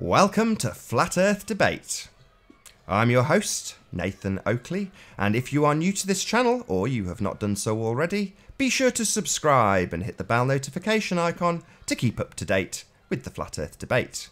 Welcome to Flat Earth Debate. I'm your host, Nathan Oakley, and if you are new to this channel, or you have not done so already, be sure to subscribe and hit the bell notification icon to keep up to date with the Flat Earth Debate.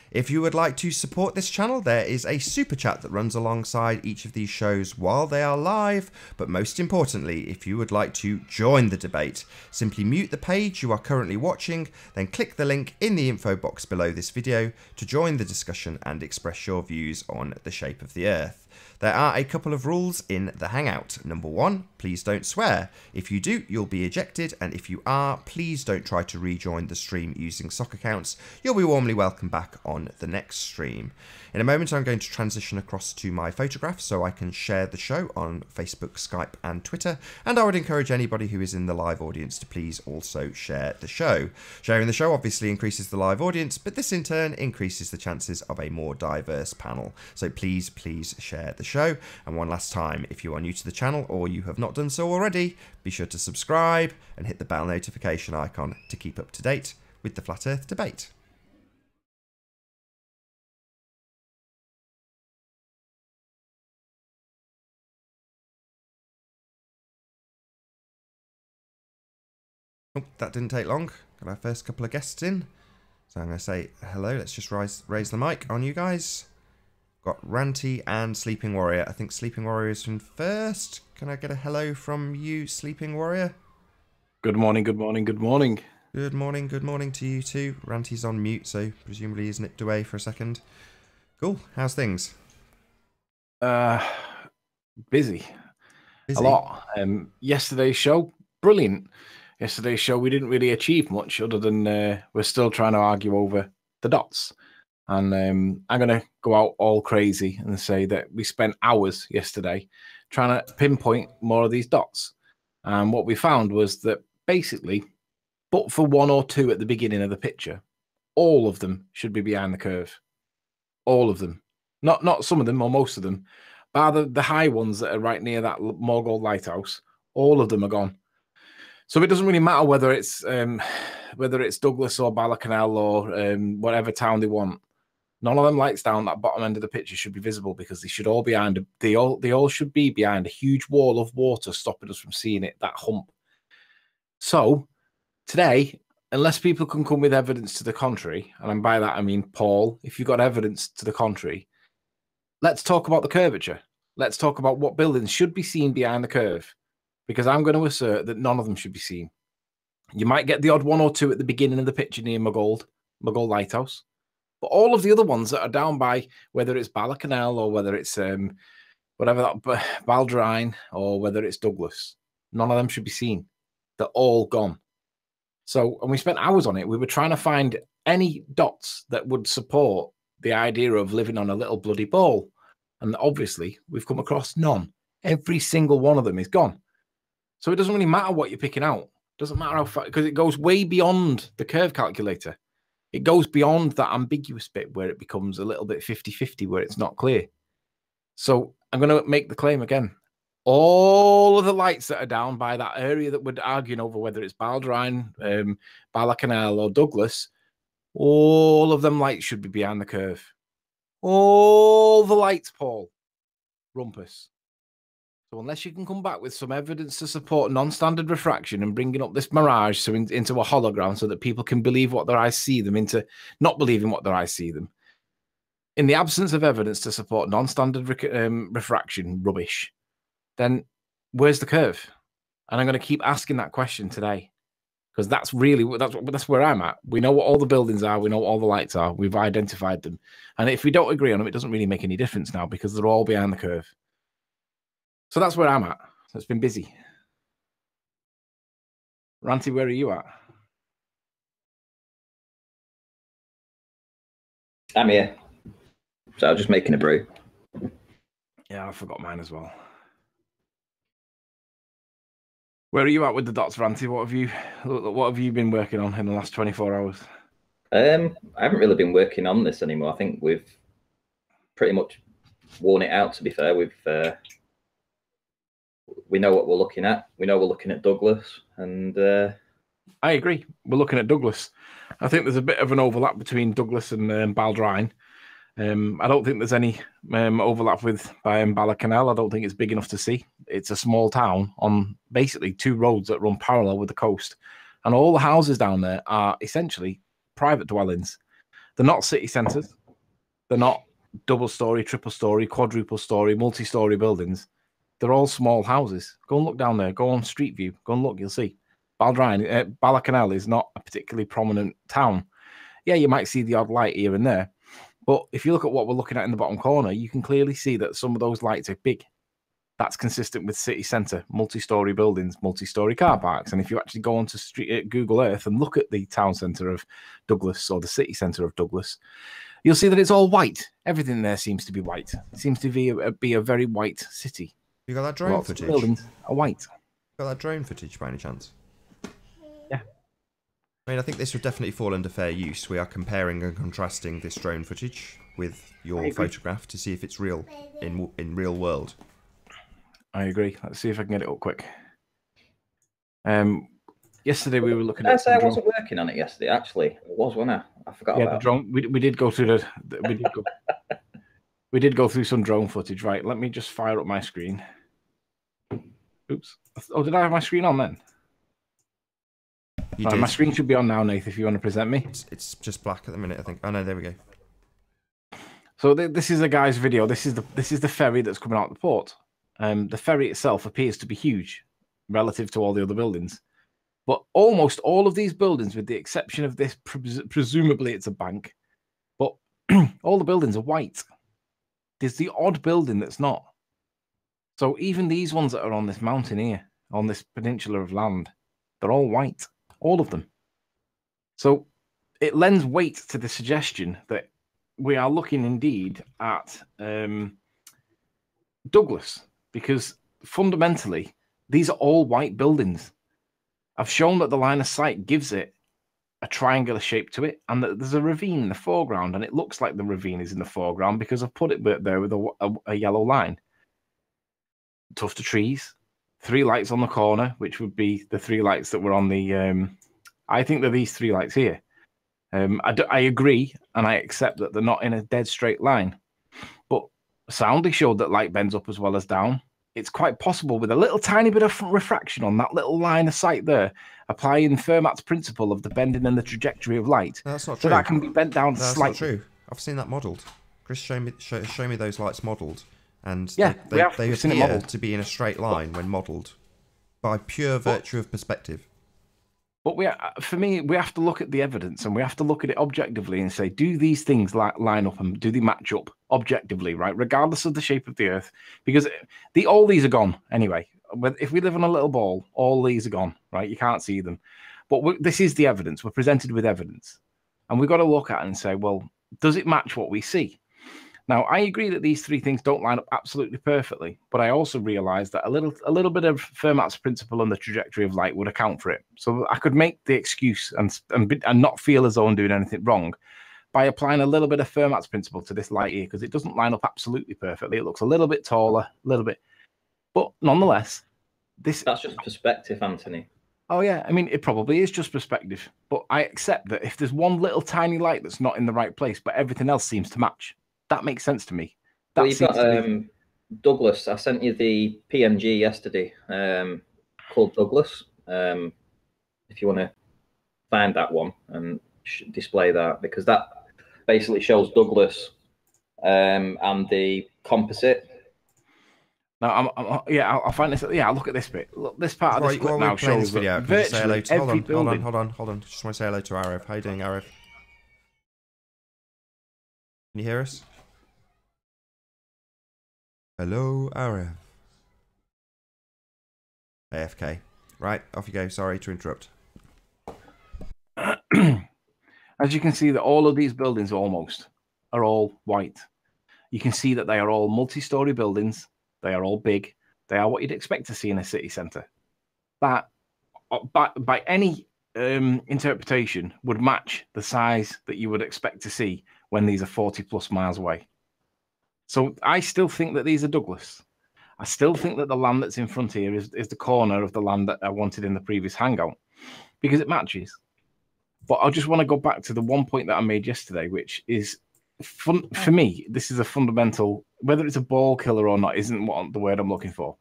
If you would like to support this channel, there is a super chat that runs alongside each of these shows while they are live, but most importantly, if you would like to join the debate, simply mute the page you are currently watching, then click the link in the info box below this video to join the discussion and express your views on the shape of the Earth. There are a couple of rules in the Hangout. Number one, please don't swear. If you do, you'll be ejected, and if you are, please don't try to rejoin the stream using sock accounts. You'll be warmly welcome back on the next stream. In a moment, I'm going to transition across to my photograph so I can share the show on Facebook, Skype, and Twitter, and I would encourage anybody who is in the live audience to please also share the show. Sharing the show obviously increases the live audience, but this in turn increases the chances of a more diverse panel. So please share the show. And one last time, if you are new to the channel or you have not done so already, be sure to subscribe and hit the bell notification icon to keep up to date with the Flat Earth Debate. Oh, that didn't take long. Got our first couple of guests in. So I'm going to say hello. Let's just raise the mic on you guys. Got Ranty and Sleeping Warrior. I think Sleeping Warrior is from first. Can I get a hello from you, Sleeping Warrior? Good morning, good morning, good morning. Good morning to you too. Ranty's on mute, so presumably he's nipped away for a second. Cool. How's things? Busy. A lot. Yesterday's show, brilliant. Yesterday's show, we didn't really achieve much other than we're still trying to argue over the dots. And I'm going to go out all crazy and say that we spent hours yesterday trying to pinpoint more of these dots. And what we found was that basically, but for one or two at the beginning of the picture, all of them should be behind the curve. All of them. Not some of them or most of them. Bar the high ones that are right near that Morgold lighthouse, all of them are gone. So it doesn't really matter whether it's Douglas or Balacanal or whatever town they want. None of them lights down that bottom end of the picture should be visible because they should all be behind. They all should be behind a huge wall of water stopping us from seeing it. That hump. So today, unless people can come with evidence to the contrary, and by that I mean Paul, if you've got evidence to the contrary, let's talk about the curvature. Let's talk about what buildings should be seen behind the curve, because I'm going to assert that none of them should be seen. You might get the odd one or two at the beginning of the picture near Morgold Lighthouse. But all of the other ones that are down by, whether it's Balacanal or whether it's whatever that Baldrine or whether it's Douglas, none of them should be seen. They're all gone. So, and we spent hours on it. We were trying to find any dots that would support the idea of living on a little bloody ball. And obviously, we've come across none. Every single one of them is gone. So it doesn't really matter what you're picking out. It doesn't matter how far, because it goes way beyond the curve calculator. It goes beyond that ambiguous bit where it becomes a little bit 50-50, where it's not clear. So I'm going to make the claim again. All of the lights that are down by that area that we're arguing over, whether it's Baldrine, Balacanal or Douglas, all of them lights should be behind the curve. All the lights, Paul. Rumpus. So unless you can come back with some evidence to support non-standard refraction and bringing up this mirage into a hologram so that people can believe what their eyes see them into not believing what their eyes see them. In the absence of evidence to support non-standard refraction rubbish, then where's the curve? And I'm going to keep asking that question today, because that's where I'm at. We know what all the buildings are. We know what all the lights are. We've identified them. And if we don't agree on them, it doesn't really make any difference now because they're all behind the curve. So that's where I'm at. So it's been busy. Ranty, where are you at? I'm here. So I was just making a brew. Yeah, I forgot mine as well. Where are you at with the dots, Ranty? What have you been working on in the last 24 hours? I haven't really been working on this anymore. I think we've pretty much worn it out, to be fair. We know what we're looking at. We know we're looking at Douglas, and I agree. We're looking at Douglas. I think there's a bit of an overlap between Douglas and Baldrine. I don't think there's any overlap with Ballacannel. I don't think it's big enough to see. It's a small town on basically 2 roads that run parallel with the coast. And all the houses down there are essentially private dwellings. They're not city centres. They're not double-storey, triple-storey, quadruple-storey, multi-storey buildings. They're all small houses. Go and look down there. Go on Street View. Go and look. You'll see. Ballacannel is not a particularly prominent town. Yeah, you might see the odd light here and there. But if you look at what we're looking at in the bottom corner, you can clearly see that some of those lights are big. That's consistent with city centre, multi-storey buildings, multi-storey car parks. And if you actually go onto Google Earth and look at the town centre of Douglas or the city centre of Douglas, you'll see that it's all white. Everything there seems to be white. It seems to be a very white city. You got that drone footage? Buildings are white. You got that drone footage by any chance? Yeah. I mean, I think this would definitely fall under fair use. We are comparing and contrasting this drone footage with your photograph to see if it's real in real world. I agree. Let's see if I can get it up quick. Yesterday we were looking at. I wasn't working on it yesterday. Actually, it was, wasn't I? I forgot. Yeah, the drone. We did go through we did go through some drone footage. Right. Let me just fire up my screen. Oops. Oh, did I have my screen on then? Right, my screen should be on now, Nath, if you want to present me. It's just black at the minute, I think. Oh no, there we go. So this is a guy's video. This is the ferry that's coming out of the port. The ferry itself appears to be huge relative to all the other buildings. But almost all of these buildings, with the exception of this, presumably it's a bank, but all the buildings are white. There's the odd building that's not. So even these ones that are on this mountain here, on this peninsula of land, they're all white. All of them. So it lends weight to the suggestion that we are looking indeed at Douglas, because fundamentally, these are all white buildings. I've shown that the line of sight gives it a triangular shape to it, and that there's a ravine in the foreground, and it looks like the ravine is in the foreground because I've put it there with a yellow line. Tuft of trees. 3 lights on the corner, which would be the 3 lights that were on the... I think they're these 3 lights here. I agree, and I accept that they're not in a dead straight line. But Soundly showed that light bends up as well as down. It's quite possible with a little tiny bit of refraction on that little line of sight there, applying Fermat's principle of the bending and the trajectory of light. No, that's not true. So that can be bent down slightly. That's not true. I've seen that modelled. Chris, show me those lights modelled. And yeah, they appear to be in a straight line when modelled by pure virtue of perspective. But for me, we have to look at the evidence and we have to look at it objectively and say, do these things line up and do they match up objectively, right? Regardless of the shape of the Earth, because all these are gone anyway. If we live on a little ball, all these are gone, right? You can't see them. But this is the evidence. We're presented with evidence, and we've got to look at it and say, well, does it match what we see? Now, I agree that these 3 things don't line up absolutely perfectly, but I also realize that a little bit of Fermat's principle and the trajectory of light would account for it. So I could make the excuse and not feel as though I'm doing anything wrong by applying a little bit of Fermat's principle to this light here, because it doesn't line up absolutely perfectly. It looks a little bit taller, a little bit, but nonetheless, that's just perspective, Anthony. Oh yeah, I mean, it probably is just perspective, but I accept that if there's one little tiny light that's not in the right place, but everything else seems to match. That makes sense to me. Well, you've got Douglas. I sent you the PNG yesterday called Douglas. If you want to find that one and display that, because that basically shows Douglas and the composite. Now, I'll find this. Yeah, I'll look at this bit. Look, this part of this clip now shows video. Virtually every building. Hold on. Just want to say hello to Arif. How you doing, Arif? Can you hear us? Hello, Arif. AFK. Right, off you go. Sorry to interrupt. As you can see, that all of these buildings almost are all white. You can see that they are all multi-story buildings. They are all big. They are what you'd expect to see in a city centre. That, by any interpretation, would match the size that you would expect to see when these are 40+ miles away. So I still think that these are Douglas. I still think that the land that's in front here is the corner of the land that I wanted in the previous hangout, because it matches. But I just want to go back to the one point that I made yesterday, which is fun for me. This is a fundamental, whether it's a ball killer or not, isn't what the word I'm looking for.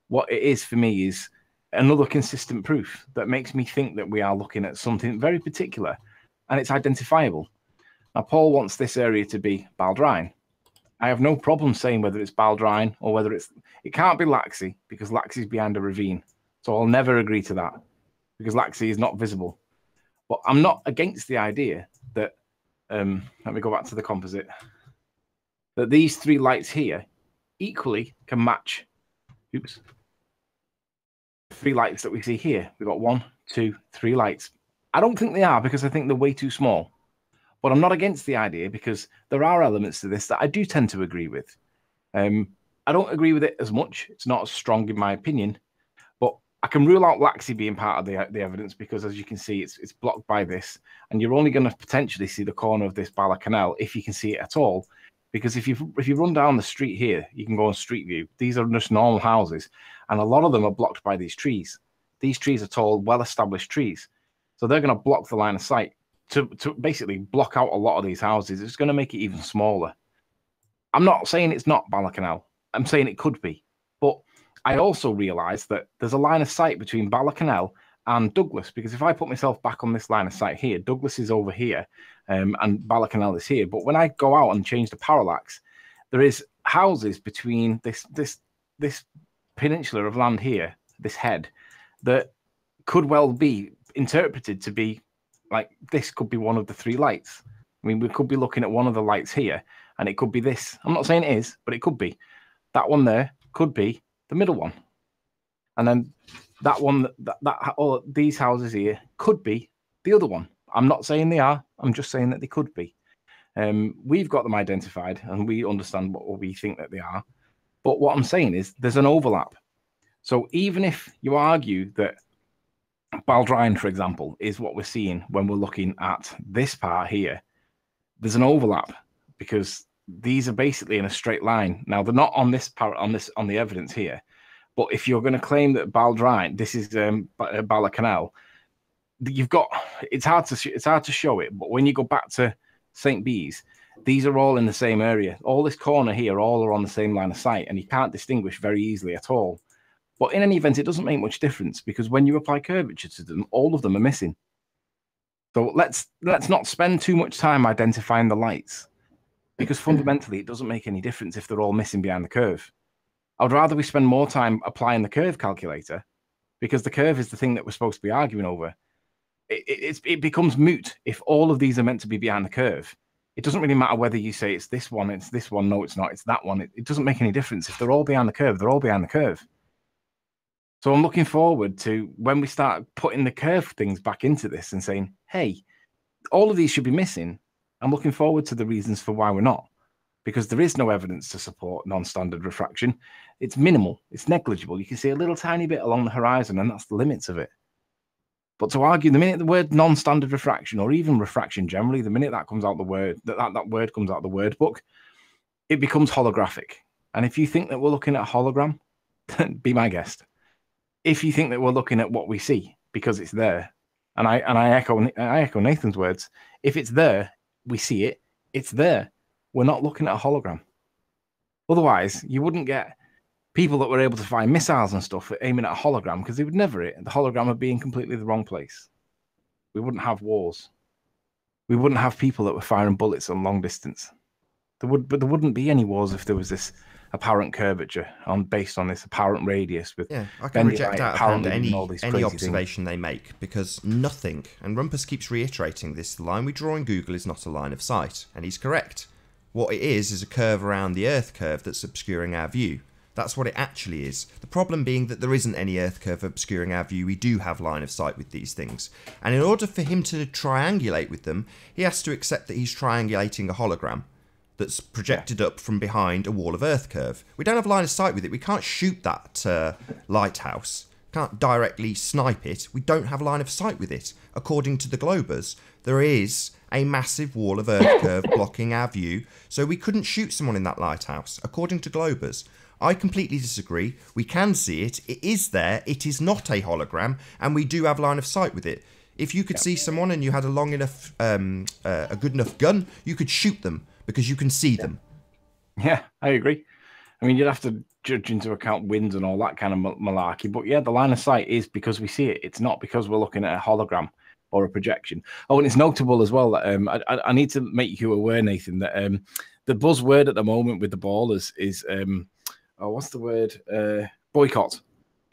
What it is for me is another consistent proof that makes me think that we are looking at something very particular, and it's identifiable. Now, Paul wants this area to be Baldrine. I have no problem saying whether it's Baldrine or whether it can't be Laxey, because Laxey is behind a ravine. So I'll never agree to that, because Laxey is not visible. But I'm not against the idea that, let me go back to the composite, that these 3 lights here equally can match, 3 lights that we see here. We've got 1, 2, 3 lights. I don't think they are, because I think they're way too small. But I'm not against the idea, because there are elements to this that I do tend to agree with. I don't agree with it as much. It's not as strong in my opinion. But I can rule out Laxey being part of the evidence, because as you can see, it's blocked by this. And you're only going to potentially see the corner of this Bala Canal if you can see it at all. Because if you run down the street here, you can go on Street View. These are just normal houses. And a lot of them are blocked by these trees. These trees are tall, well-established trees. So they're going to block the line of sight. To basically block out a lot of these houses, it's going to make it even smaller. I'm not saying it's not Bala Canal. I'm saying it could be. But I also realise that there's a line of sight between Bala Canal and Douglas, because if I put myself back on this line of sight here, Douglas is over here and Bala Canal is here. But when I go out and change the parallax, there is houses between this peninsula of land here, this head, that could well be interpreted to be like this could be one of the 3 lights. I mean, we could be looking at one of the lights here, and it could be this. I'm not saying it is, but it could be. That one there could be the middle one. And then that one, all these houses here could be the other one. I'm not saying they are. I'm just saying that they could be. We've got them identified, and we understand what we think that they are. But what I'm saying is there's an overlap. So even if you argue that Baldrine, for example, is what we're seeing when we're looking at this part here, there's an overlap, because these are basically in a straight line. Now, they're not on this part, on the evidence here. But if you're going to claim that Baldrine, this is Bala Canal, you've got, it's hard to show it. But when you go back to St. Bees, these are all in the same area. All this corner here, all are on the same line of sight, and you can't distinguish very easily at all. But in any event, it doesn't make much difference, because when you apply curvature to them, all of them are missing. So let's not spend too much time identifying the lights, because fundamentally it doesn't make any difference if they're all missing behind the curve. I would rather we spend more time applying the curve calculator, because the curve is the thing that we're supposed to be arguing over. It becomes moot if all of these are meant to be behind the curve. It doesn't really matter whether you say it's this one, no, it's not, it's that one. It doesn't make any difference. If they're all behind the curve, they're all behind the curve. So I'm looking forward to when we start putting the curve things back into this and saying, hey, all of these should be missing. I'm looking forward to the reasons for why we're not, because there is no evidence to support non-standard refraction. It's minimal. It's negligible. You can see a little tiny bit along the horizon, and that's the limits of it. But to argue, the minute the word non-standard refraction, or even refraction generally, the minute that comes out the word, that word comes out the word book, it becomes holographic. And if you think that we're looking at a hologram, be my guest. If you think that we're looking at what we see because it's there, and I echo Nathan's words, if it's there, we see it, it's there. We're not looking at a hologram. Otherwise, you wouldn't get people that were able to find missiles and stuff aiming at a hologram, because they would never hit. The hologram would be in completely the wrong place. We wouldn't have wars. We wouldn't have people that were firing bullets on long distance. There wouldn't be any wars if there was this apparent curvature based on this apparent radius with I can reject out of hand any observation they make, because nothing, and Rumpus keeps reiterating this, the line we draw in Google is not a line of sight, and he's correct. What it is a curve around the Earth curve that's obscuring our view. That's what it actually is. The problem being that there isn't any Earth curve obscuring our view. We do have line of sight with these things, and in order for him to triangulate with them, he has to accept that he's triangulating a hologram that's projected up from behind a wall of Earth curve. We don't have line of sight with it. We can't shoot that lighthouse. Can't directly snipe it. We don't have line of sight with it. According to the Globers, there is a massive wall of Earth curve blocking our view, so we couldn't shoot someone in that lighthouse, according to Globers. I completely disagree. We can see it. It is there. It is not a hologram, and we do have line of sight with it. If you could see someone and you had a long enough, a good enough gun, you could shoot them because you can see them. Yeah, I agree. I mean, you'd have to judge into account winds and all that kind of malarkey. But yeah, the line of sight is because we see it. It's not because we're looking at a hologram or a projection. Oh, and it's notable as well that I need to make you aware, Nathan, that the buzzword at the moment with the ballers is what's the word? Boycott.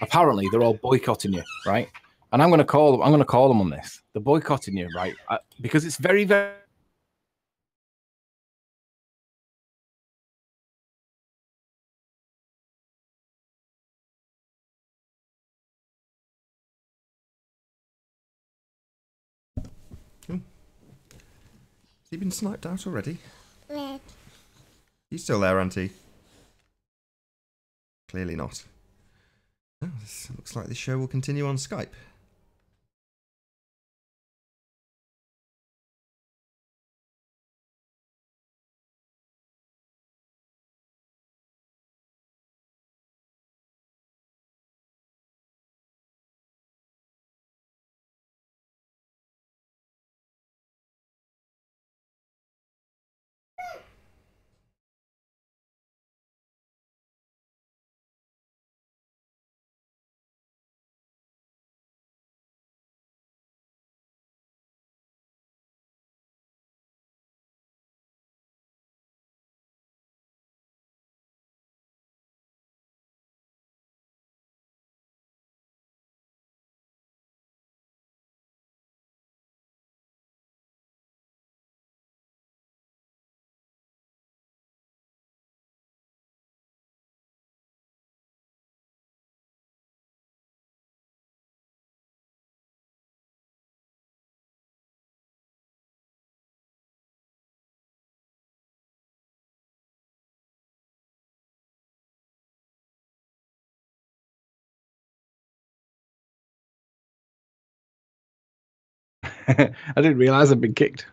Apparently, they're all boycotting you, right? And I'm going to call them on this. They're boycotting you, right? Because it's very, very. Has he been sniped out already? Red. You still there, Auntie? Clearly not. Oh, this looks like this show will continue on Skype. I didn't realize I'd been kicked.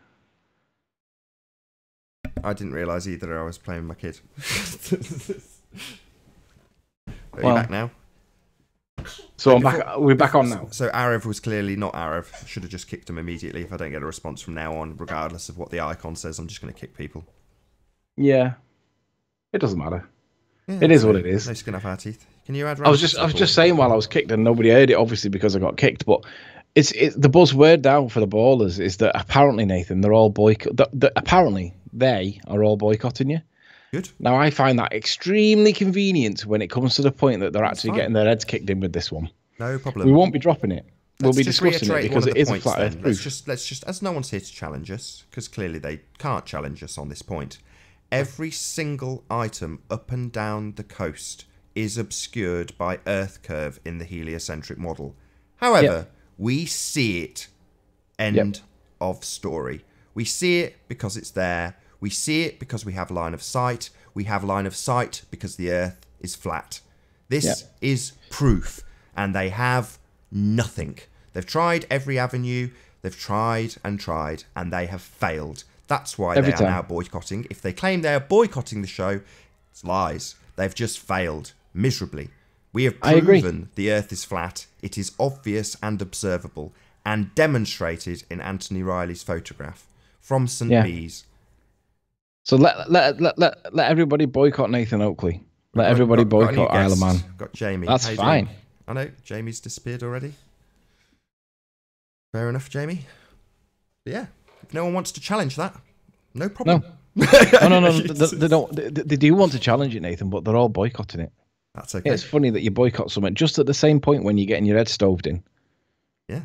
I didn't realise either. I was playing with my kid. Are you back now? So I'm back. We're back on now. So Arav was clearly not Arav. Should have just kicked him immediately. If I don't get a response from now on, regardless of what the icon says, I'm just going to kick people. Yeah, it doesn't matter. Yeah, it is what it is. No skin off our teeth. Can you add? I was just saying while I was kicked and nobody heard it, obviously because I got kicked. But it's the buzzword now for the ballers is that apparently, Nathan, they're all apparently they are all boycotting you. Good. Now I find that extremely convenient when it comes to the point that they're actually getting their heads kicked in with this one. No problem. We won't be dropping it. We'll be just discussing it because it is a flat earth proof. Let's just, as no one's here to challenge us, because clearly they can't challenge us on this point. Every single item up and down the coast is obscured by Earth curve in the heliocentric model. However, we see it. End of story. We see it because it's there. We see it because we have line of sight. We have line of sight because the Earth is flat. This is proof, and they have nothing. They've tried every avenue. They've tried, and they have failed. That's why they are now boycotting. If they claim they are boycotting the show, it's lies. They've just failed miserably. We have proven the Earth is flat. It is obvious and observable, and demonstrated in Anthony Riley's photograph from St. Bees. So let everybody boycott Nathan Oakley. Let everybody boycott Isle of Man. Got Jamie. That's fine. I know Jamie's disappeared already. Fair enough, Jamie. But yeah, if no one wants to challenge that, no problem. No. They don't. They do want to challenge it, Nathan, but they're all boycotting it. That's okay. It's funny that you boycott something just at the same point when you're getting your head stoved in. Yeah,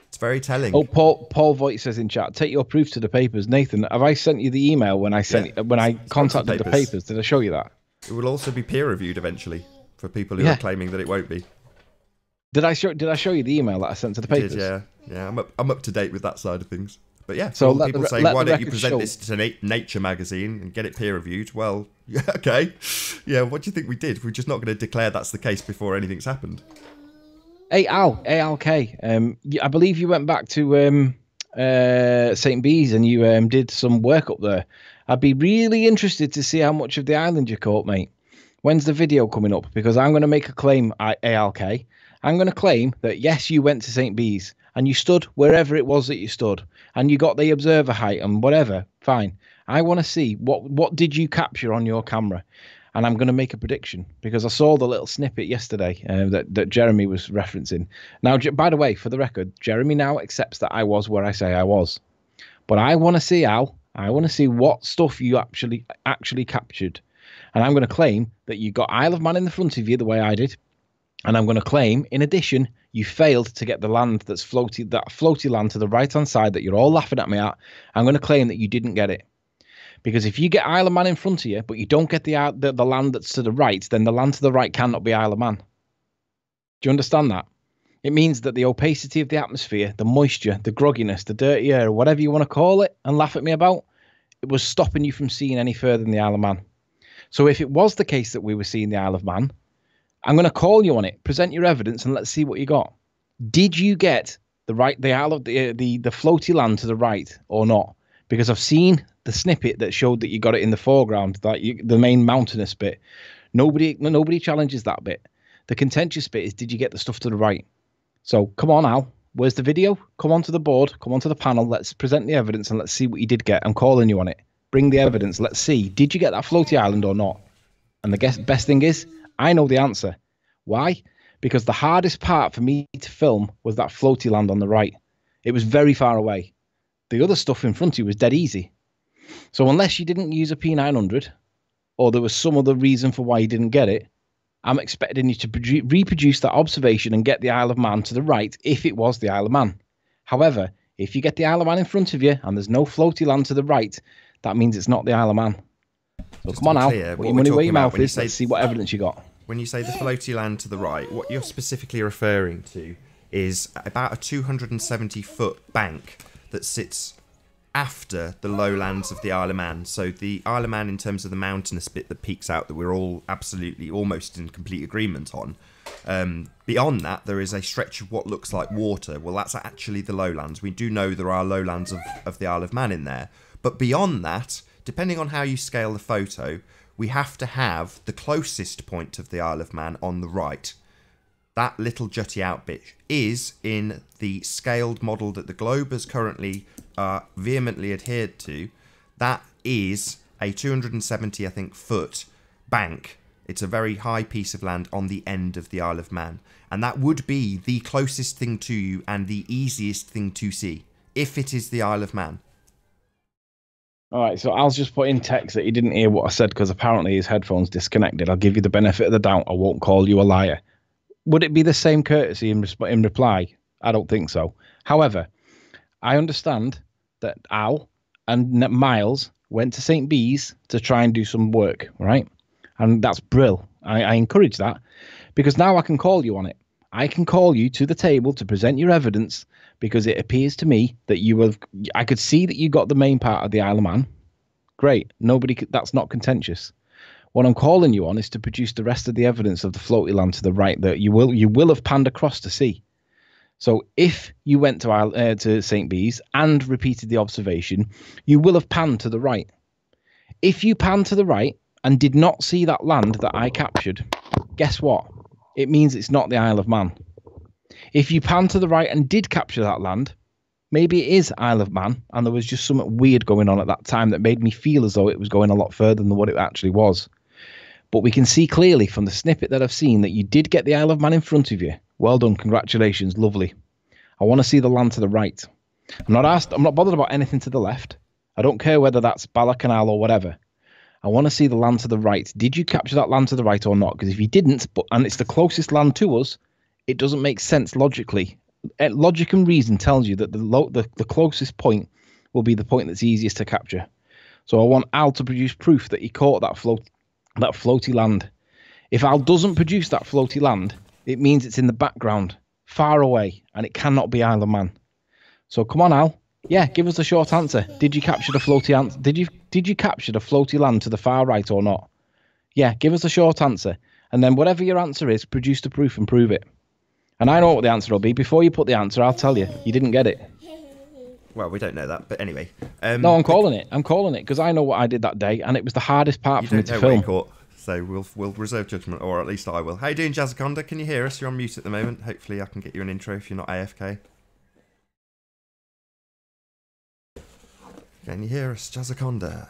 it's very telling. Oh, Paul Voigt says in chat, take your proof to the papers. Nathan, have I sent you the email when I contacted the papers? Did I show you that? It will also be peer reviewed eventually for people who are claiming that it won't be. Did I show you the email that I sent to the papers? Yeah. I'm up to date with that side of things. But yeah, so people say, why don't you present this to Nature magazine and get it peer reviewed? Well, okay. Yeah, what do you think we did? We're just not going to declare that's the case before anything's happened. Hey, ALK, I believe you went back to St. Bees and you did some work up there. I'd be really interested to see how much of the island you caught, mate. When's the video coming up? Because I'm going to make a claim, ALK. I'm going to claim that, yes, you went to St. Bees. and you stood wherever it was that you stood, and you got the observer height and whatever, fine. I want to see what did you capture on your camera, and I'm going to make a prediction because I saw the little snippet yesterday that Jeremy was referencing. Now, by the way, for the record, Jeremy now accepts that I was where I say I was, but I want to see, Al. I want to see what stuff you actually captured, and I'm going to claim that you got Isle of Man in the front of you the way I did, and I'm going to claim, in addition, you failed to get the land that's floaty land to the right-hand side that you're all laughing at me at. I'm going to claim that you didn't get it. Because if you get Isle of Man in front of you, but you don't get the land that's to the right, then the land to the right cannot be Isle of Man. Do you understand that? It means that the opacity of the atmosphere, the moisture, the grogginess, the dirty air, whatever you want to call it, and laugh at me about, it was stopping you from seeing any further than the Isle of Man. So if it was the case that we were seeing the Isle of Man, I'm going to call you on it. Present your evidence and let's see what you got. Did you get the floaty land to the right or not? Because I've seen the snippet that showed that you got it in the foreground, the main mountainous bit. Nobody challenges that bit. The contentious bit is, did you get the stuff to the right? So come on, Al. Where's the video? Come onto the board. Come onto the panel. Let's present the evidence and let's see what you did get. I'm calling you on it. Bring the evidence. Let's see. Did you get that floaty island or not? And the best thing is, I know the answer. Why? Because the hardest part for me to film was that floaty land on the right. It was very far away. The other stuff in front of you was dead easy. So unless you didn't use a P900 or there was some other reason for why you didn't get it, I'm expecting you to reproduce that observation and get the Isle of Man to the right if it was the Isle of Man. However, if you get the Isle of Man in front of you and there's no floaty land to the right, that means it's not the Isle of Man. So come on, Al. Put your money where your mouth is. Let's see what evidence you got. When you say the floaty land to the right, what you're specifically referring to is about a 270-foot bank that sits after the lowlands of the Isle of Man. So the Isle of Man, in terms of the mountainous bit that peaks out, that we're all absolutely almost in complete agreement on. Beyond that, there is a stretch of what looks like water. Well, that's actually the lowlands. We do know there are lowlands of the Isle of Man in there. But beyond that, depending on how you scale the photo, we have to have the closest point of the Isle of Man on the right. That little jutty out bit is in the scaled model that the globe has currently vehemently adhered to. That is a 270, I think, foot bank. It's a very high piece of land on the end of the Isle of Man. And that would be the closest thing to you and the easiest thing to see, if it is the Isle of Man. All right, so Al's just put in text that he didn't hear what I said because apparently his headphones disconnected. I'll give you the benefit of the doubt. I won't call you a liar. Would it be the same courtesy in reply? I don't think so. However, I understand that Al and Miles went to St. Bees to try and do some work, right? And that's brill. I encourage that because now I can call you on it. I can call you to the table to present your evidence because it appears to me that I could see that you got the main part of the Isle of Man. Great. That's not contentious. What I'm calling you on is to produce the rest of the evidence of the floaty land to the right that you will have panned across to see. So if you went to St. Bees and repeated the observation, you will have panned to the right. If you panned to the right and did not see that land that I captured, guess what? It means it's not the Isle of Man. If you pan to the right and did capture that land, maybe it is Isle of Man, and there was just something weird going on at that time that made me feel as though it was going a lot further than what it actually was. But we can see clearly from the snippet that I've seen that you did get the Isle of Man in front of you. Well done, congratulations, lovely. I want to see the land to the right. I'm not bothered about anything to the left. I don't care whether that's Balakanal or whatever. I want to see the land to the right. Did you capture that land to the right or not? Because if you didn't, and it's the closest land to us, it doesn't make sense logically. Logic and reason tells you that the closest point will be the point that's easiest to capture. So I want Al to produce proof that he caught that floaty land. If Al doesn't produce that floaty land, it means it's in the background, far away, and it cannot be Isle of Man. So come on, Al. Yeah, give us a short answer. Did you capture the floaty Did you capture the floaty land to the far right or not? Yeah, give us a short answer. And then whatever your answer is, produce the proof and prove it. And I know what the answer will be. Before you put the answer, I'll tell you. You didn't get it. Well, we don't know that, but anyway. No, I'm calling it. I'm calling it because I know what I did that day, and it was the hardest part for me to film. Caught, so we'll reserve judgment, or at least I will. How you doing, Jazzaconda? Can you hear us? You're on mute at the moment. Hopefully I can get you an intro if you're not AFK. Can you hear us, Jazzaconda?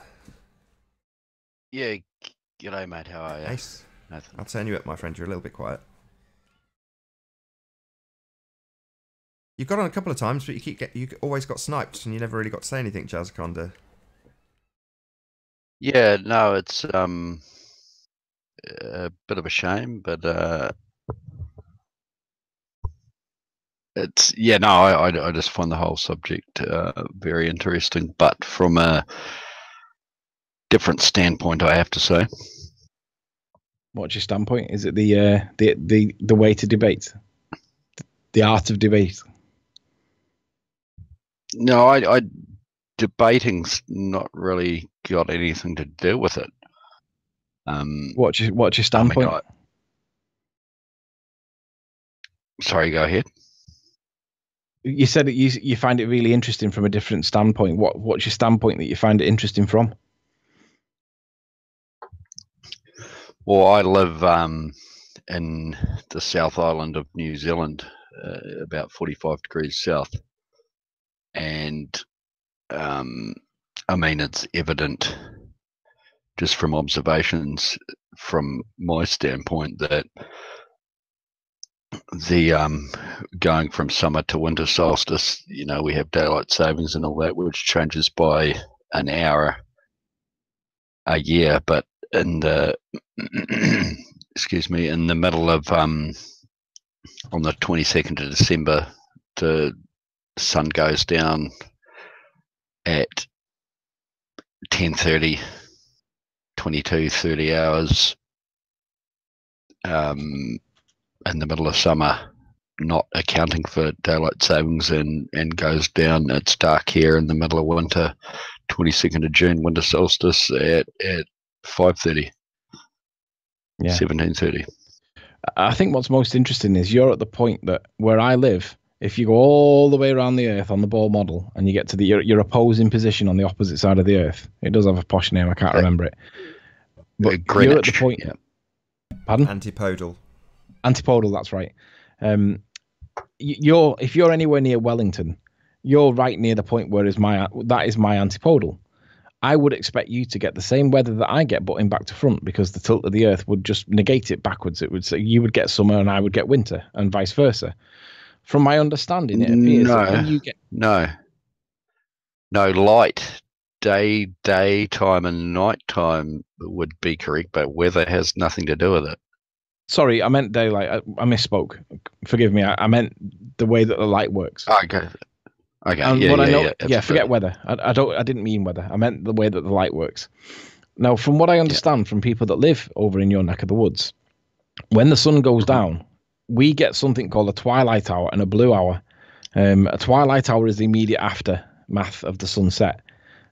Yeah, g'day, mate. How are you? Nice. Nathan. I'll turn you up, my friend. You're a little bit quiet. You've got on a couple of times, but you always got sniped, and you never really got to say anything, Jazzaconda. Yeah, no, it's a bit of a shame, but it's no, I just find the whole subject very interesting, but from a different standpoint, I have to say. What's your standpoint? Is it the way to debate, the art of debate? No, I debating's not really got anything to do with it. What's your standpoint? I mean, sorry, go ahead. You said that you find it really interesting from a different standpoint. What's your standpoint that you find it interesting from? Well, I live in the South Island of New Zealand, about 45 degrees south, and I mean, it's evident just from observations from my standpoint that the going from summer to winter solstice, we have daylight savings and all that, which changes by an hour a year, but in the excuse me, in the middle of on the 22nd of December, the sun goes down at 10:30, 22-30 hours in the middle of summer, not accounting for daylight savings, and goes down. It's dark here in the middle of winter, 22nd of June, winter solstice at 5:30, 17:30. I think what's most interesting is you're at the point that where I live, if you go all the way around the Earth on the ball model and you get to your opposing position on the opposite side of the Earth, it does have a posh name, I can't remember it. But Greenwich, you're at the point. Yeah. Pardon? Antipodal. Antipodal, that's right. If you're anywhere near Wellington, you're right near the point where that is my antipodal. I would expect you to get the same weather that I get, but in back to front, because the tilt of the Earth would just negate it backwards. It would say you would get summer and I would get winter, and vice versa. From my understanding, it appears that when you get no light, daytime and nighttime would be correct, but weather has nothing to do with it. Sorry, I meant daylight. I misspoke. Forgive me. I meant the way that the light works. Okay. Okay. And forget weather. I didn't mean weather. I meant the way that the light works. Now, from what I understand from people that live over in your neck of the woods, when the sun goes down, we get something called a twilight hour and a blue hour. A twilight hour is the immediate aftermath of the sunset.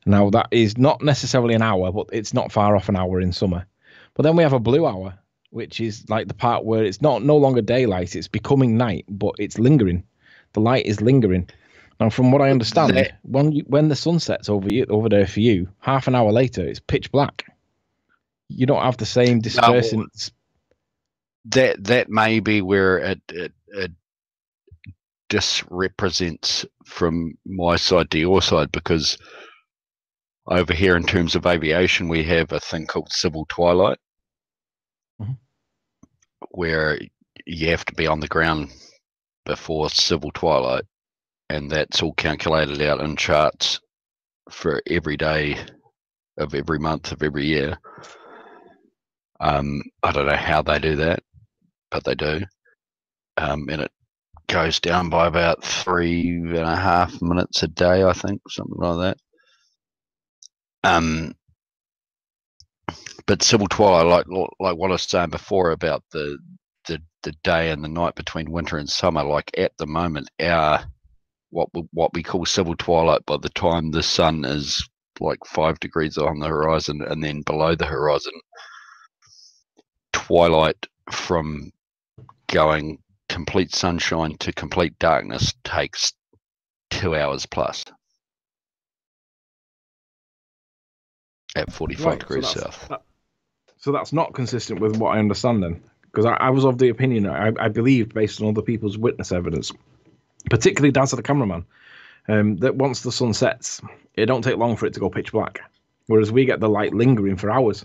Now, that is not necessarily an hour, but it's not far off an hour in summer. But then we have a blue hour, which is like the part where it's no longer daylight, it's becoming night, but it's lingering. The light is lingering. Now, from what I understand, when the sun sets over there for you, half an hour later, it's pitch black. You don't have the same dispersing. That may be where it disrepresents from my side to your side, because over here in terms of aviation, we have a thing called civil twilight, where you have to be on the ground before civil twilight, and that's all calculated out in charts for every day of every month of every year. I don't know how they do that, but they do. And it goes down by about 3.5 minutes a day, I think, something like that. But civil twilight, like what I was saying before about the day and the night between winter and summer, like at the moment, our what we call civil twilight, by the time the sun is like 5 degrees on the horizon and then below the horizon, twilight from going complete sunshine to complete darkness takes 2 hours plus at 45 degrees south. So that's not consistent with what I understand then, because I was of the opinion, I believed based on other people's witness evidence, particularly Daz the cameraman, that once the sun sets, it don't take long for it to go pitch black. Whereas we get the light lingering for hours.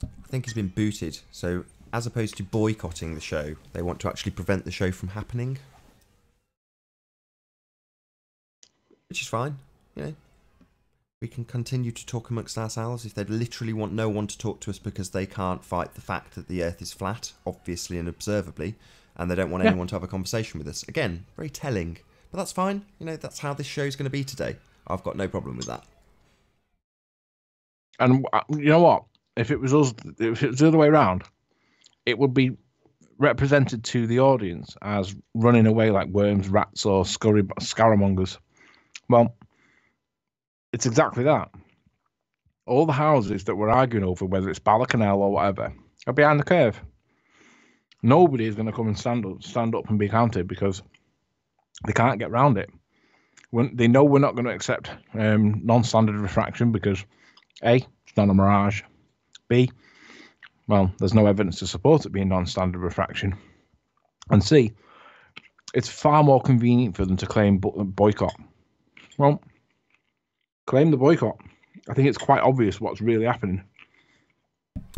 I think he's been booted. So as opposed to boycotting the show, they want to actually prevent the show from happening. Which is fine, you know. We can continue to talk amongst ourselves if they literally want no one to talk to us because they can't fight the fact that the Earth is flat, obviously and observably, and they don't want anyone to have a conversation with us. Again, very telling. But that's fine. You know, that's how this show's going to be today. I've got no problem with that. And you know what? If it was us, if it was the other way around, it would be represented to the audience as running away like worms, rats, or scaramongers. Well, it's exactly that. All the houses that we're arguing over, whether it's Balacanal or whatever, are behind the curve. Nobody is going to come and stand up and be counted because they can't get around it. They know we're not going to accept non-standard refraction because A, it's not a mirage. B, well, there's no evidence to support it being non-standard refraction. And C, it's far more convenient for them to claim boycott. Well, claim the boycott. I think it's quite obvious what's really happening.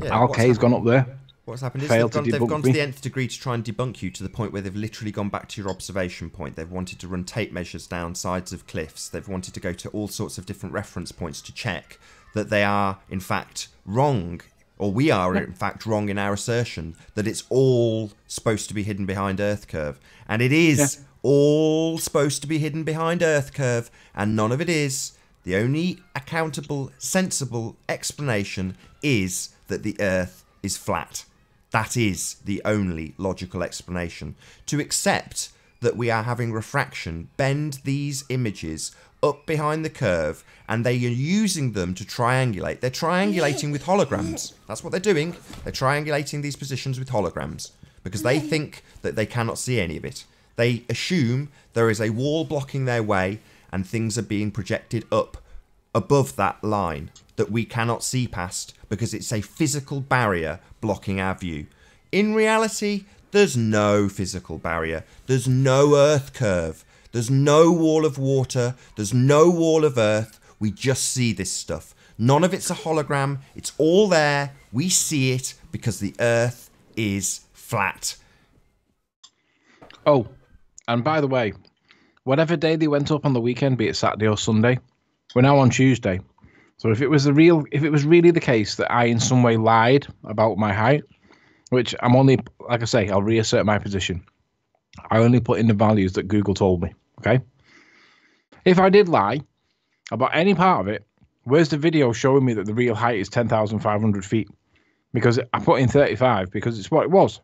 Yeah, Al-K's gone up there. What's happened is they've gone to the nth degree to try and debunk you to the point where they've literally gone back to your observation point. They've wanted to run tape measures down sides of cliffs. They've wanted to go to all sorts of different reference points to check that they are, in fact, wrong, or we are, in fact, wrong in our assertion that it's all supposed to be hidden behind Earth curve. And it is all supposed to be hidden behind Earth curve, and none of it is. The only accountable, sensible explanation is that the Earth is flat. That is the only logical explanation. To accept that we are having refraction bend these images up behind the curve and they are using them to triangulate. They're triangulating with holograms. That's what they're doing. They're triangulating these positions with holograms because they think that they cannot see any of it. They assume there is a wall blocking their way and things are being projected up above that line that we cannot see past because it's a physical barrier blocking our view. In reality, there's no physical barrier. There's no Earth curve. There's no wall of water. There's no wall of Earth. We just see this stuff. None of it's a hologram. It's all there. We see it because the Earth is flat. Oh, and by the way, whatever day they went up on the weekend, be it Saturday or Sunday, we're now on Tuesday. So if it was really the case that I in some way lied about my height, which I'm only, like I say, I'll reassert my position. I only put in the values that Google told me, okay? If I did lie about any part of it, where's the video showing me that the real height is 10,500 feet? Because I put in 35 because it's what it was.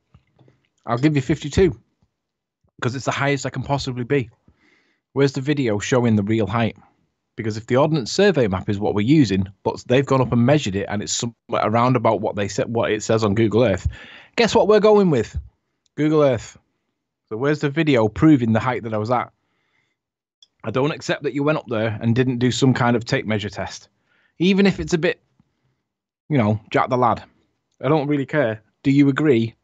I'll give you 52 because it's the highest I can possibly be. Where's the video showing the real height? Because if the Ordnance Survey map is what we're using, but they've gone up and measured it and it's somewhere around about what they said, what it says on Google Earth, guess what we're going with? Google Earth. So where's the video proving the height that I was at? I don't accept that you went up there and didn't do some kind of tape measure test. Even if it's a bit, you know, Jack the Lad. I don't really care. Do you agree?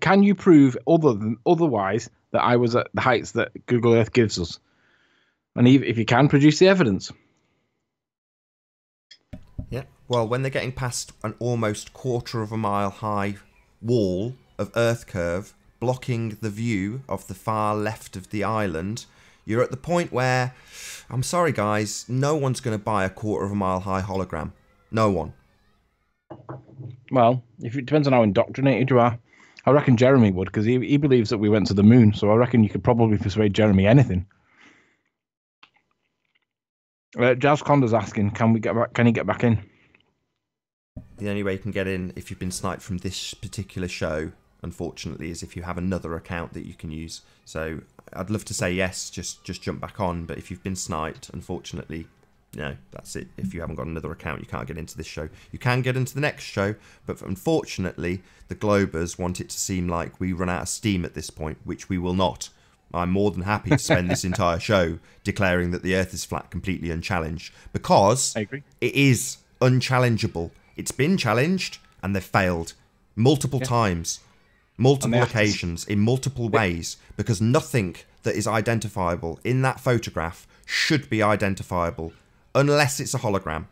Can you prove otherwise that I was at the heights that Google Earth gives us? And if you can, produce the evidence. Yeah. Well, when they're getting past an almost quarter of a mile high wall of Earth curve blocking the view of the far left of the island, you're at the point where, I'm sorry guys, no one's going to buy a quarter of a mile high hologram. No one. Well, if it depends on how indoctrinated you are. I reckon Jeremy would, because he believes that we went to the moon. So I reckon you could probably persuade Jeremy anything. Jazz Conda's asking, can he get back in? The only way you can get in if you've been sniped from this particular show, unfortunately, is if you have another account that you can use. So I'd love to say yes, just jump back on. But if you've been sniped, unfortunately, no, that's it. If you haven't got another account, you can't get into this show. You can get into the next show, but unfortunately, the Globers want it to seem like we run out of steam at this point, which we will not. I'm more than happy to spend this entire show declaring that the Earth is flat, completely unchallenged, because I agree. It is unchallengeable. It's been challenged, and they've failed multiple times. multiple occasions in multiple ways, because nothing that is identifiable in that photograph should be identifiable unless it's a hologram.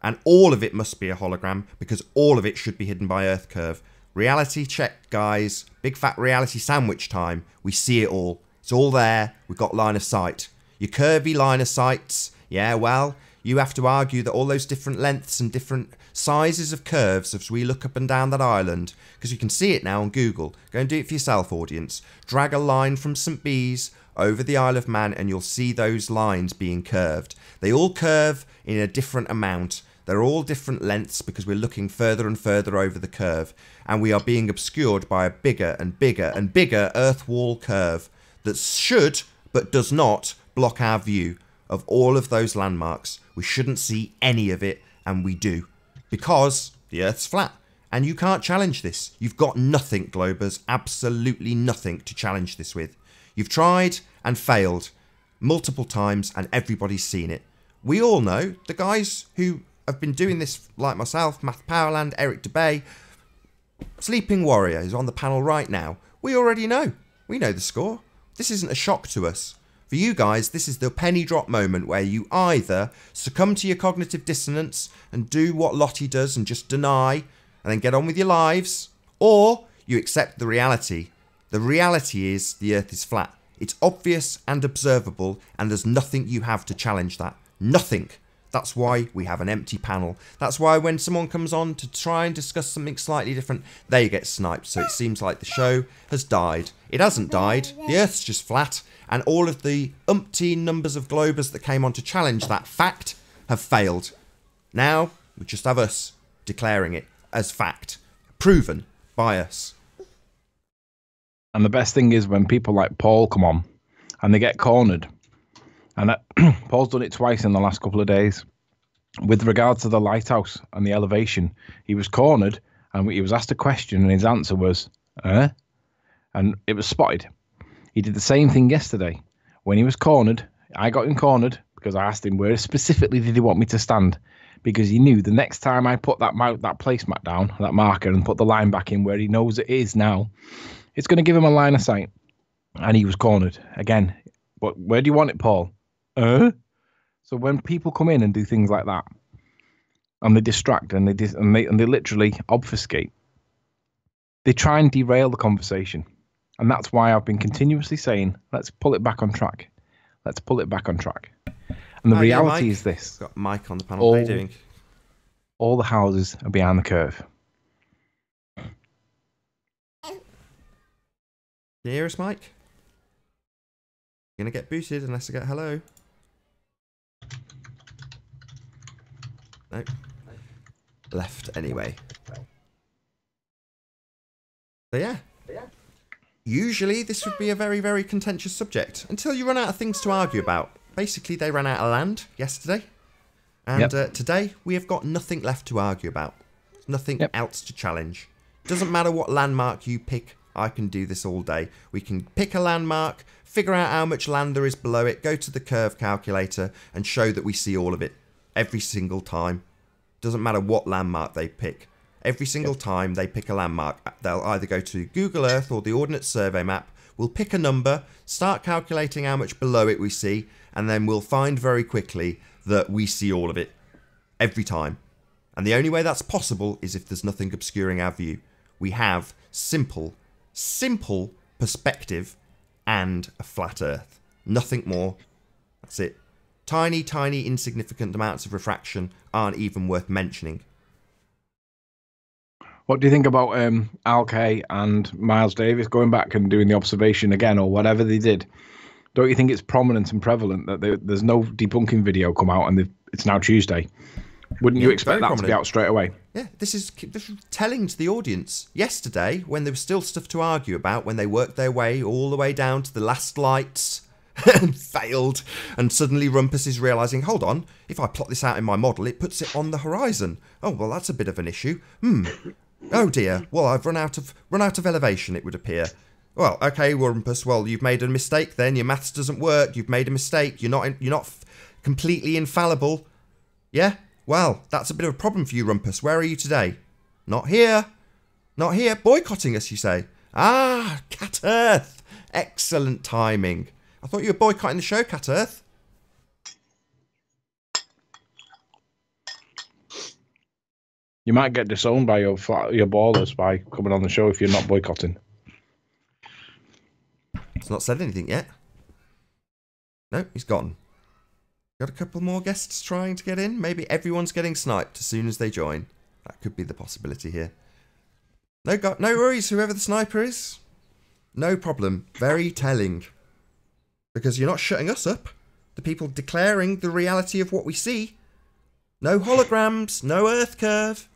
And all of it must be a hologram, because all of it should be hidden by Earth curve. Reality check, guys. Big fat reality sandwich time. We see it all. It's all there. We've got line of sight. Your curvy line of sights, yeah, well, you have to argue that all those different lengths and different sizes of curves as we look up and down that island, because you can see it now on Google. Go and do it for yourself, audience. Drag a line from St. Bees over the Isle of Man and you'll see those lines being curved. They all curve in a different amount. They're all different lengths because we're looking further and further over the curve, and we are being obscured by a bigger and bigger and bigger earth wall curve that should, but does not, block our view of all of those landmarks. We shouldn't see any of it, and we do, because the Earth's flat, and you can't challenge this. You've got nothing, Globers, absolutely nothing to challenge this with. You've tried and failed multiple times, and everybody's seen it. We all know, the guys who have been doing this, like myself, Math Powerland, Eric DeBay, Sleeping Warrior is on the panel right now. We already know. We know the score. This isn't a shock to us. For you guys, this is the penny drop moment where you either succumb to your cognitive dissonance and do what Lottie does and just deny and then get on with your lives, or you accept the reality. The reality is the Earth is flat. It's obvious and observable, and there's nothing you have to challenge that. Nothing. That's why we have an empty panel. That's why when someone comes on to try and discuss something slightly different, they get sniped. So it seems like the show has died. It hasn't died. The Earth's just flat. And all of the umpteen numbers of Globers that came on to challenge that fact have failed. Now, we just have us declaring it as fact. Proven by us. And the best thing is when people like Paul come on and they get cornered. And Paul's done it twice in the last couple of days. With regards to the lighthouse and the elevation, he was cornered and he was asked a question and his answer was, and it was spotted. He did the same thing yesterday. When he was cornered, I got him cornered because I asked him where specifically did he want me to stand, because he knew the next time I put that placemat down, that marker, and put the line back in where he knows it is now, it's going to give him a line of sight. And he was cornered again. But where do you want it, Paul? So when people come in and do things like that, and they distract and they literally obfuscate, they try and derail the conversation. And that's why I've been continuously saying, let's pull it back on track. Let's pull it back on track. And the reality is this. Got Mike on the panel. How are you doing? All the houses are behind the curve. Can you hear us, Mike? You're going to get booted unless I get hello. No. Left anyway. So yeah. Usually this would be a very, very contentious subject until you run out of things to argue about. Basically, they ran out of land yesterday. And today, we have got nothing left to argue about. Nothing else to challenge. Doesn't matter what landmark you pick. I can do this all day. We can pick a landmark, figure out how much land there is below it, go to the curve calculator and show that we see all of it. Every single time. Doesn't matter what landmark they pick. Every single time they pick a landmark, they'll either go to Google Earth or the Ordnance Survey map. We'll pick a number, start calculating how much below it we see, and then we'll find very quickly that we see all of it. Every time. And the only way that's possible is if there's nothing obscuring our view. We have simple perspective and a flat Earth. Nothing more. That's it. Tiny, tiny, insignificant amounts of refraction aren't even worth mentioning. What do you think about Al Kay and Miles Davis going back and doing the observation again, or whatever they did? Don't you think it's prominent and prevalent that there's no debunking video come out and it's now Tuesday? Wouldn't you expect that to be out straight away? Yeah, this is telling to the audience. Yesterday, when there was still stuff to argue about, when they worked their way all the way down to the last lights and failed, and suddenly Rumpus is realising, hold on, if I plot this out in my model, it puts it on the horizon. Oh, well, that's a bit of an issue. Oh dear. Well, I've run out of elevation, it would appear. Well, okay, Rumpus. Well, you've made a mistake. Then your maths doesn't work. You've made a mistake. You're not completely infallible. Yeah. Well, that's a bit of a problem for you, Rumpus. Where are you today? Not here. Not here. Boycotting us, you say. Ah, Cat Earth. Excellent timing. I thought you were boycotting the show, Cat Earth. You might get disowned by your ballers by coming on the show if you're not boycotting. He's not said anything yet. No, he's gone. Got a couple more guests trying to get in. Maybe everyone's getting sniped as soon as they join. That could be the possibility here. No worries, whoever the sniper is. No problem. Very telling. Because you're not shutting us up. The people declaring the reality of what we see. No holograms, no Earth curve.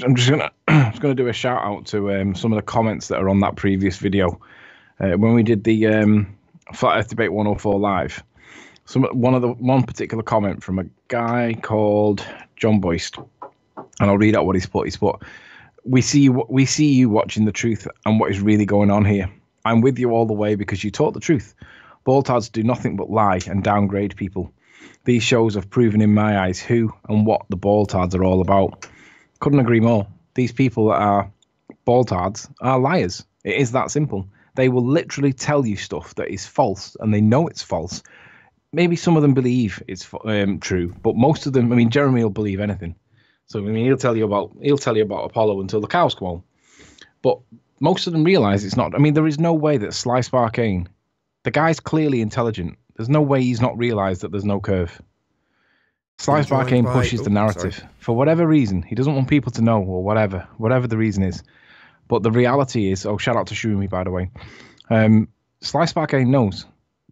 I'm just gonna do a shout out to some of the comments that are on that previous video when we did the Flat Earth Debate 104 live. One particular comment from a guy called John Boyce, and I'll read out what he's put. He's put, "We see you watching the truth and what is really going on here. I'm with you all the way because you taught the truth. Baltards do nothing but lie and downgrade people. These shows have proven in my eyes who and what the Baltards are all about. Couldn't agree more. These people that are Baltards are liars. It is that simple. They will literally tell you stuff that is false, and they know it's false. Maybe some of them believe it's true, but most of them, I mean, Jeremy will believe anything. So I mean, he'll tell you about Apollo until the cows come home. But most of them realize it's not. I mean, there is no way that Slice Barkane, the guy's clearly intelligent. There's no way he's not realized that there's no curve. Slice Barkane pushes the narrative for whatever reason. He doesn't want people to know, or whatever the reason is. But the reality is, shout out to Shumi, by the way. Slice Barkane knows.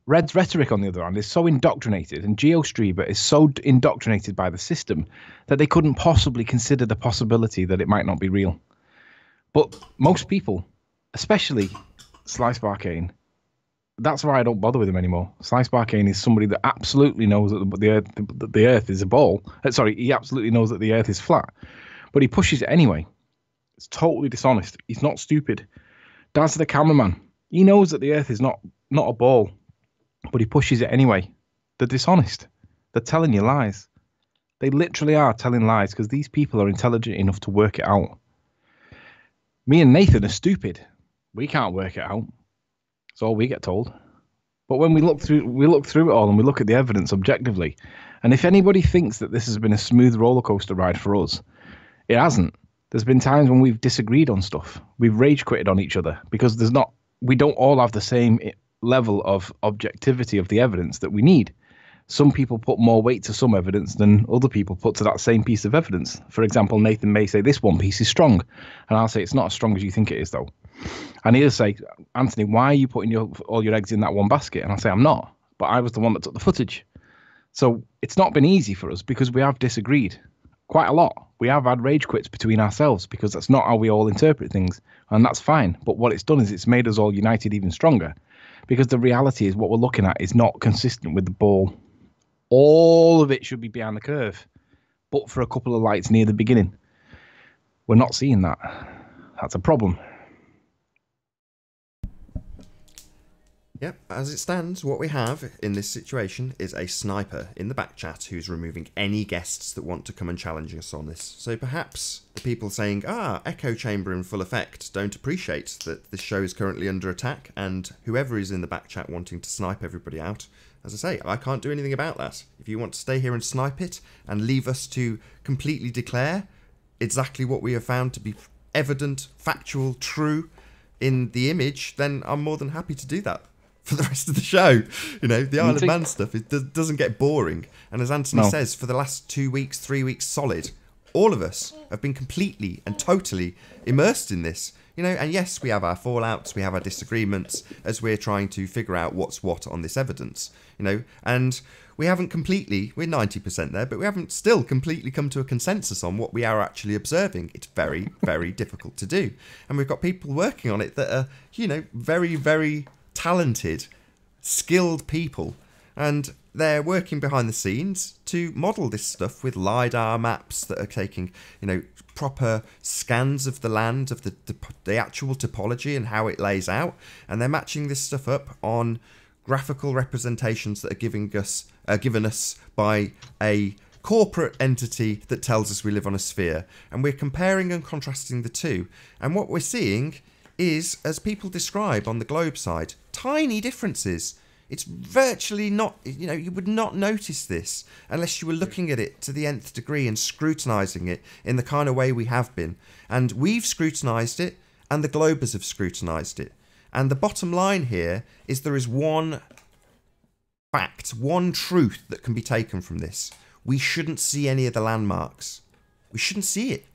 Red's rhetoric, on the other hand, is so indoctrinated, and GeoStreamer is so indoctrinated by the system that they couldn't possibly consider the possibility that it might not be real. But most people, especially Slice Barkane, that's why I don't bother with him anymore. Slice Barkane is somebody that absolutely knows that the Earth is a ball. Sorry, he absolutely knows that the Earth is flat, but he pushes it anyway. It's totally dishonest. He's not stupid. Daz the cameraman, he knows that the Earth is not a ball, but he pushes it anyway. They're dishonest. They're telling you lies. They literally are telling lies because these people are intelligent enough to work it out. Me and Nathan are stupid. We can't work it out. That's all we get told. But when we look through it all and we look at the evidence objectively, and if anybody thinks that this has been a smooth roller coaster ride for us, it hasn't. There's been times when we've disagreed on stuff. We've rage quitted on each other because we don't all have the same level of objectivity of the evidence that we need. Some people put more weight to some evidence than other people put to that same piece of evidence. For example, Nathan may say this one piece is strong, and I'll say it's not as strong as you think it is, though. And he'll say, Anthony, why are you putting all your eggs in that one basket? And I'll say, I'm not, but I was the one that took the footage. So it's not been easy for us because we have disagreed quite a lot. We have had rage quits between ourselves because that's not how we all interpret things, and that's fine. But what it's done is it's made us all united even stronger, because the reality is what we're looking at is not consistent with the ball. All of it should be behind the curve, but for a couple of lights near the beginning. We're not seeing that. That's a problem. Yep, as it stands, what we have in this situation is a sniper in the back chat who's removing any guests that want to come and challenge us on this. So perhaps the people saying, echo chamber in full effect, don't appreciate that this show is currently under attack, and whoever is in the back chat wanting to snipe everybody out, as I say, I can't do anything about that. If you want to stay here and snipe it and leave us to completely declare exactly what we have found to be evident, factual, true in the image, then I'm more than happy to do that for the rest of the show. You know, the Isle of Man stuff, it doesn't get boring. And as Anthony says, for the last 2 weeks, 3 weeks solid, all of us have been completely and totally immersed in this. You know, and yes, we have our fallouts, we have our disagreements as we're trying to figure out what's what on this evidence. You know, and we haven't completely, we're 90% there, but we haven't still completely come to a consensus on what we are actually observing. It's very, very difficult to do. And we've got people working on it that are, you know, very, very talented, skilled people, and they're working behind the scenes to model this stuff with LiDAR maps that are taking, you know, proper scans of the land, of the actual topology and how it lays out, and they're matching this stuff up on graphical representations that are given us by a corporate entity that tells us we live on a sphere. And we're comparing and contrasting the two. And what we're seeing is, as people describe on the globe side, tiny differences. It's virtually not, you would not notice this unless you were looking at it to the nth degree and scrutinising it in the kind of way we have been. And we've scrutinised it, and the globers have scrutinised it. And the bottom line here is there is one fact, one truth that can be taken from this. We shouldn't see any of the landmarks. We shouldn't see it.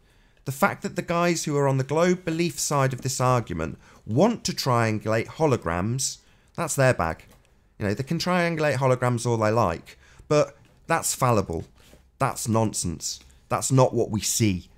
The fact that the guys who are on the globe belief side of this argument want to triangulate holograms, that's their bag. They can triangulate holograms all they like, but that's fallible. That's nonsense. That's not what we see.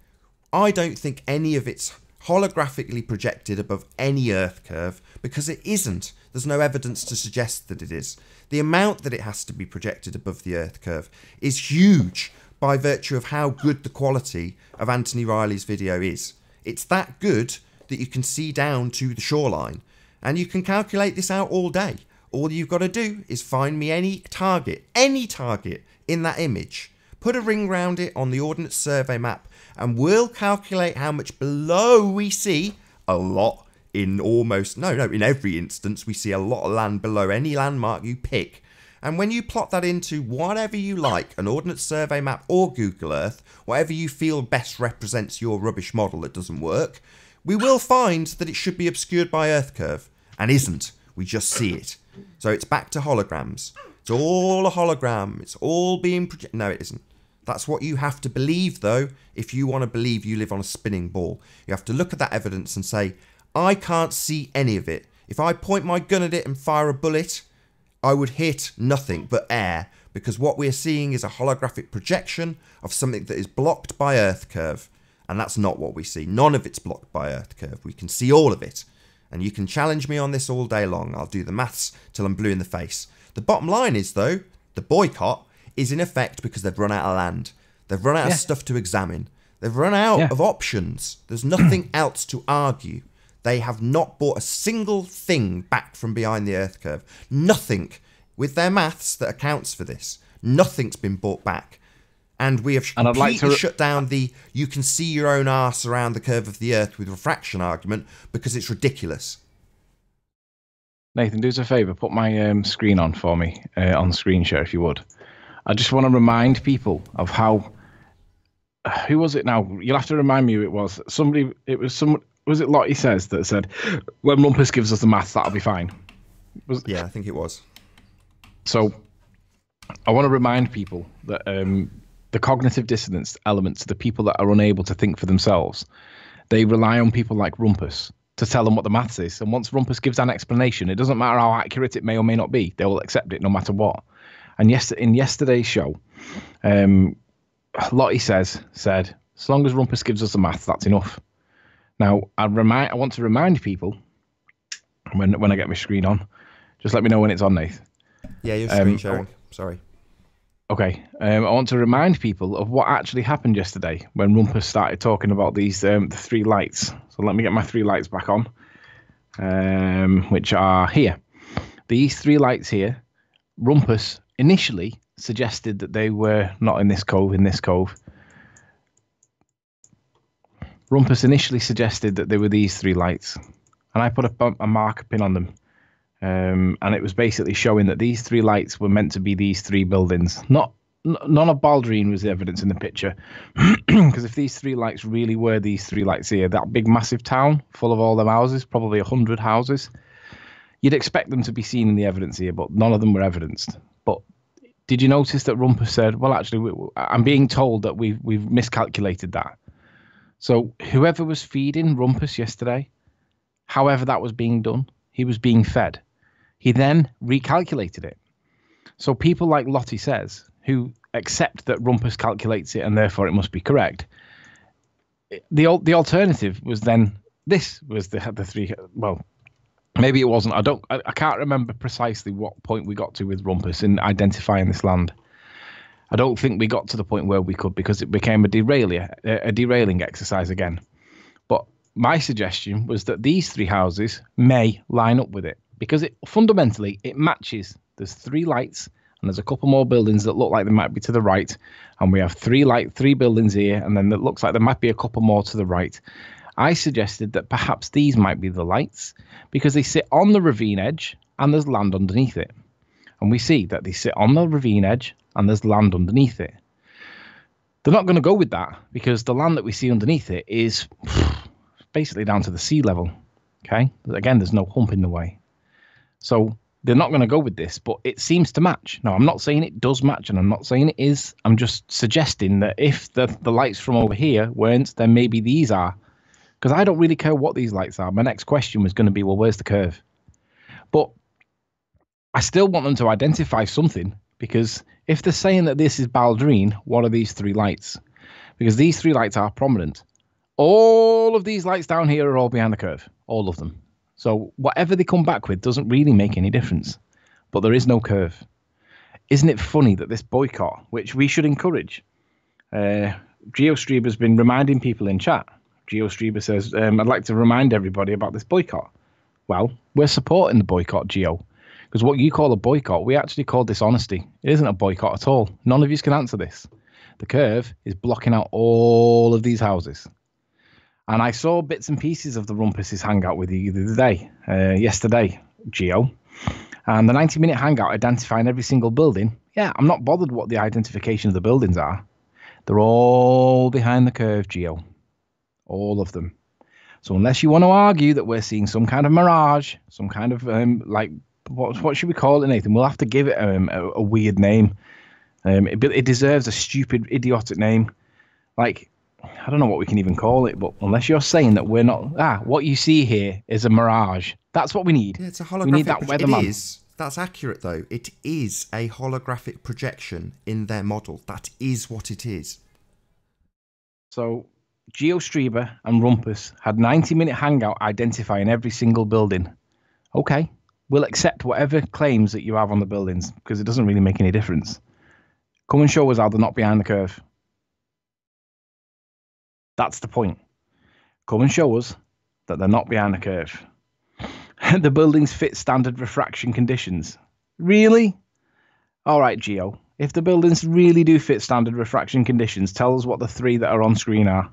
I don't think any of it's holographically projected above any Earth curve, because it isn't. There's no evidence to suggest that it is. The amount that it has to be projected above the Earth curve is huge by virtue of how good the quality of Anthony Riley's video is. It's that good that you can see down to the shoreline, and you can calculate this out all day. All you've got to do is find me any target in that image, put a ring round it on the Ordnance Survey map, and we'll calculate how much below we see. A lot. In every instance we see a lot of land below any landmark you pick. And when you plot that into whatever you like, an Ordnance Survey map or Google Earth, whatever you feel best represents your rubbish model that doesn't work, we will find that it should be obscured by Earth curve, and isn't. We just see it. So it's back to holograms. It's all a hologram. It's all being projected. No, it isn't. That's what you have to believe, though, if you want to believe you live on a spinning ball. You have to look at that evidence and say, I can't see any of it. If I point my gun at it and fire a bullet, I would hit nothing but air, because what we're seeing is a holographic projection of something that is blocked by Earth curve, and that's not what we see. None of it's blocked by Earth curve. We can see all of it, and you can challenge me on this all day long. I'll do the maths till I'm blue in the face. The bottom line is, though, the boycott is in effect because they've run out of land. They've run out of stuff to examine. They've run out of options. There's nothing else to argue. They have not brought a single thing back from behind the Earth curve. Nothing. With their maths that accounts for this. Nothing's been brought back. And we have completely shut down the you can see your own arse around the curve of the Earth with refraction argument because it's ridiculous. Nathan, do us a favour. Put my screen on for me, on screen share if you would. I just want to remind people of how... Who was it now? You'll have to remind me who it was. Was it Lottie Says that said, when Rumpus gives us the maths, that'll be fine? Yeah, I think it was. So I want to remind people that the cognitive dissonance elements, the people that are unable to think for themselves, they rely on people like Rumpus to tell them what the maths is. And once Rumpus gives an explanation, it doesn't matter how accurate it may or may not be. They will accept it no matter what. And in yesterday's show, Lottie said, as long as Rumpus gives us the maths, that's enough. Now, I want to remind people, when I get my screen on, just let me know when it's on, Nath. Yeah, you're screen sharing. Sorry. Okay. I want to remind people of what actually happened yesterday when Rumpus started talking about these the three lights. So let me get my three lights back on, which are here. These three lights here, Rumpus initially suggested that they were not in this cove, Rumpus initially suggested that they were these three lights, and I put a marker pin on them, and it was basically showing that these three lights were meant to be these three buildings. None of Baldrine was the evidence in the picture, because if these three lights really were these three lights here, that big massive town full of all them houses, probably 100 houses, you'd expect them to be seen in the evidence here, but none of them were evidenced. But did you notice that Rumpus said, well, actually, I'm being told that we've miscalculated that. So whoever was feeding Rumpus yesterday, however that was being done, he was being fed. He then recalculated it. So people like Lottie Says, who accept that Rumpus calculates it and therefore it must be correct, the alternative was then this was the three. Well, maybe it wasn't. I can't remember precisely what point we got to with Rumpus in identifying this land. I don't think we got to the point where we could, because it became a derailing exercise again. But my suggestion was that these three houses may line up with it, because fundamentally it matches. There's three lights and there's a couple more buildings that look like they might be to the right, and we have three buildings here, and then it looks like there might be a couple more to the right. I suggested that perhaps these might be the lights because they sit on the ravine edge and there's land underneath it. And we see that they sit on the ravine edge and there's land underneath it. They're not going to go with that because the land that we see underneath it is basically down to the sea level. Okay? Again, there's no hump in the way. So they're not going to go with this, but it seems to match. Now, I'm not saying it does match, and I'm not saying it is. I'm just suggesting that if the lights from over here weren't, then maybe these are. Because I don't really care what these lights are. My next question was going to be, well, where's the curve? But I still want them to identify something, because if they're saying that this is Baldrine, what are these three lights? Because these three lights are prominent. All of these lights down here are all behind the curve. All of them. So whatever they come back with doesn't really make any difference. But there is no curve. Isn't it funny that this boycott, which we should encourage, GeoStreamer's been reminding people in chat. GeoStreamer says, I'd like to remind everybody about this boycott. Well, we're supporting the boycott, Geo. Because what you call a boycott, we actually call dishonesty. It isn't a boycott at all. None of you can answer this. The curve is blocking out all of these houses. And I saw bits and pieces of the Rumpus's hangout with you the other day, yesterday, Geo. And the 90-minute hangout identifying every single building. Yeah, I'm not bothered what the identification of the buildings are. They're all behind the curve, Geo. All of them. So unless you want to argue that we're seeing some kind of mirage, some kind of what should we call it, Nathan? We'll have to give it a weird name. It deserves a stupid, idiotic name. Like, I don't know what we can even call it, but unless you're saying that we're not, what you see here is a mirage. That's what we need. Yeah, it's a holographic. We need that weatherman. It is. That's accurate, though. It is a holographic projection in their model. That is what it is. So GeoStreamer and Rumpus had 90-minute hangout identifying every single building. Okay, we'll accept whatever claims that you have on the buildings because it doesn't really make any difference. Come and show us how they're not behind the curve. That's the point. Come and show us that they're not behind the curve. The buildings fit standard refraction conditions. Really? All right, Geo. If the buildings really do fit standard refraction conditions, tell us what the three that are on screen are.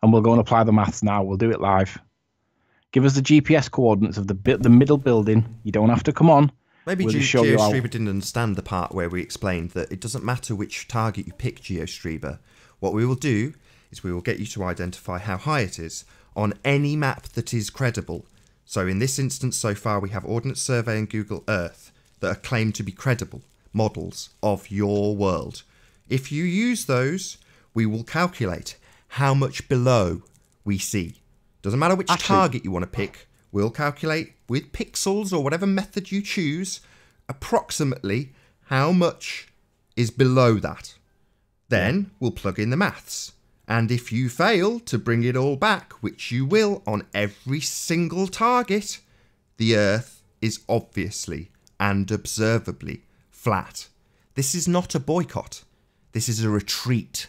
And we'll go and apply the maths now. We'll do it live. Give us the GPS coordinates of the middle building. You don't have to come on. Maybe GeoStreamer didn't understand the part where we explained that it doesn't matter which target you pick, GeoStreamer. What we will do is we will get you to identify how high it is on any map that is credible. So in this instance so far we have Ordnance Survey and Google Earth that are claimed to be credible models of your world. If you use those, we will calculate how much below we see. Doesn't matter which target you want to pick, we'll calculate with pixels or whatever method you choose approximately how much is below that. Then we'll plug in the maths. And if you fail to bring it all back, which you will on every single target, the Earth is obviously and observably flat. This is not a boycott. This is a retreat.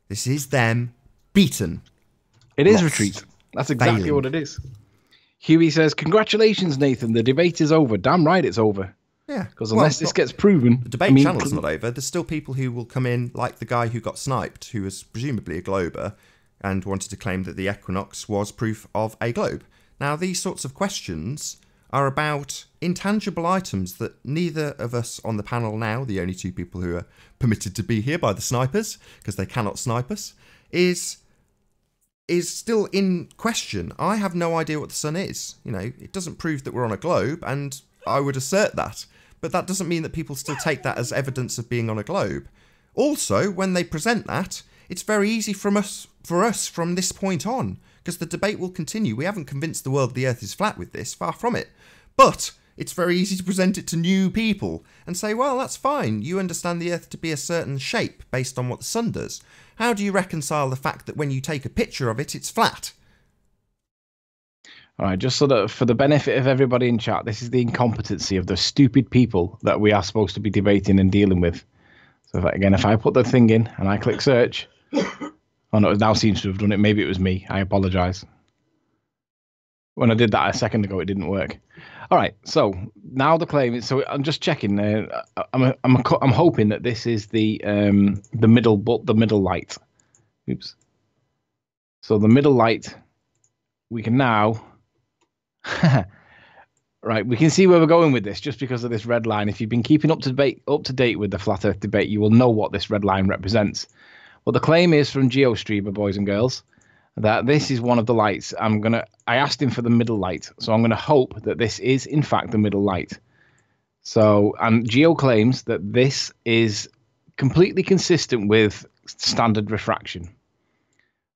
This is them beaten. It is retreat. That's exactly failing. What it is. Huey says, congratulations, Nathan. The debate is over. Damn right it's over. Yeah. Because unless this gets proven... The debate channel's not over. There's still people who will come in, like the guy who got sniped, who was presumably a glober, and wanted to claim that the equinox was proof of a globe. Now, these sorts of questions are about intangible items that neither of us on the panel now, the only two people who are permitted to be here by the snipers, because they cannot snipe us, is still in question. I have no idea what the sun is. You know, it doesn't prove that we're on a globe, and I would assert that. But that doesn't mean that people still take that as evidence of being on a globe. Also, when they present that, it's very easy for us from this point on, because the debate will continue. We haven't convinced the world the Earth is flat with this, far from it. But it's very easy to present it to new people and say, well, that's fine. You understand the Earth to be a certain shape based on what the sun does. How do you reconcile the fact that when you take a picture of it, it's flat? All right, just so that for the benefit of everybody in chat, this is the incompetency of the stupid people that we are supposed to be debating and dealing with. So if I put the thing in and I click search, oh no, it now seems to have done it. Maybe it was me. I apologize. When I did that a second ago, it didn't work. All right, so now the claim is. So I'm just checking. I'm hoping that this is the middle light. Oops. So the middle light, we can now. Right, we can see where we're going with this just because of this red line. If you've been keeping up to date with the flat Earth debate, you will know what this red line represents. Well, the claim is from GeoStreamer, boys and girls, that this is one of the lights. I asked him for the middle light, so I'm going to hope that this is in fact the middle light. So, and Geo claims that this is completely consistent with standard refraction.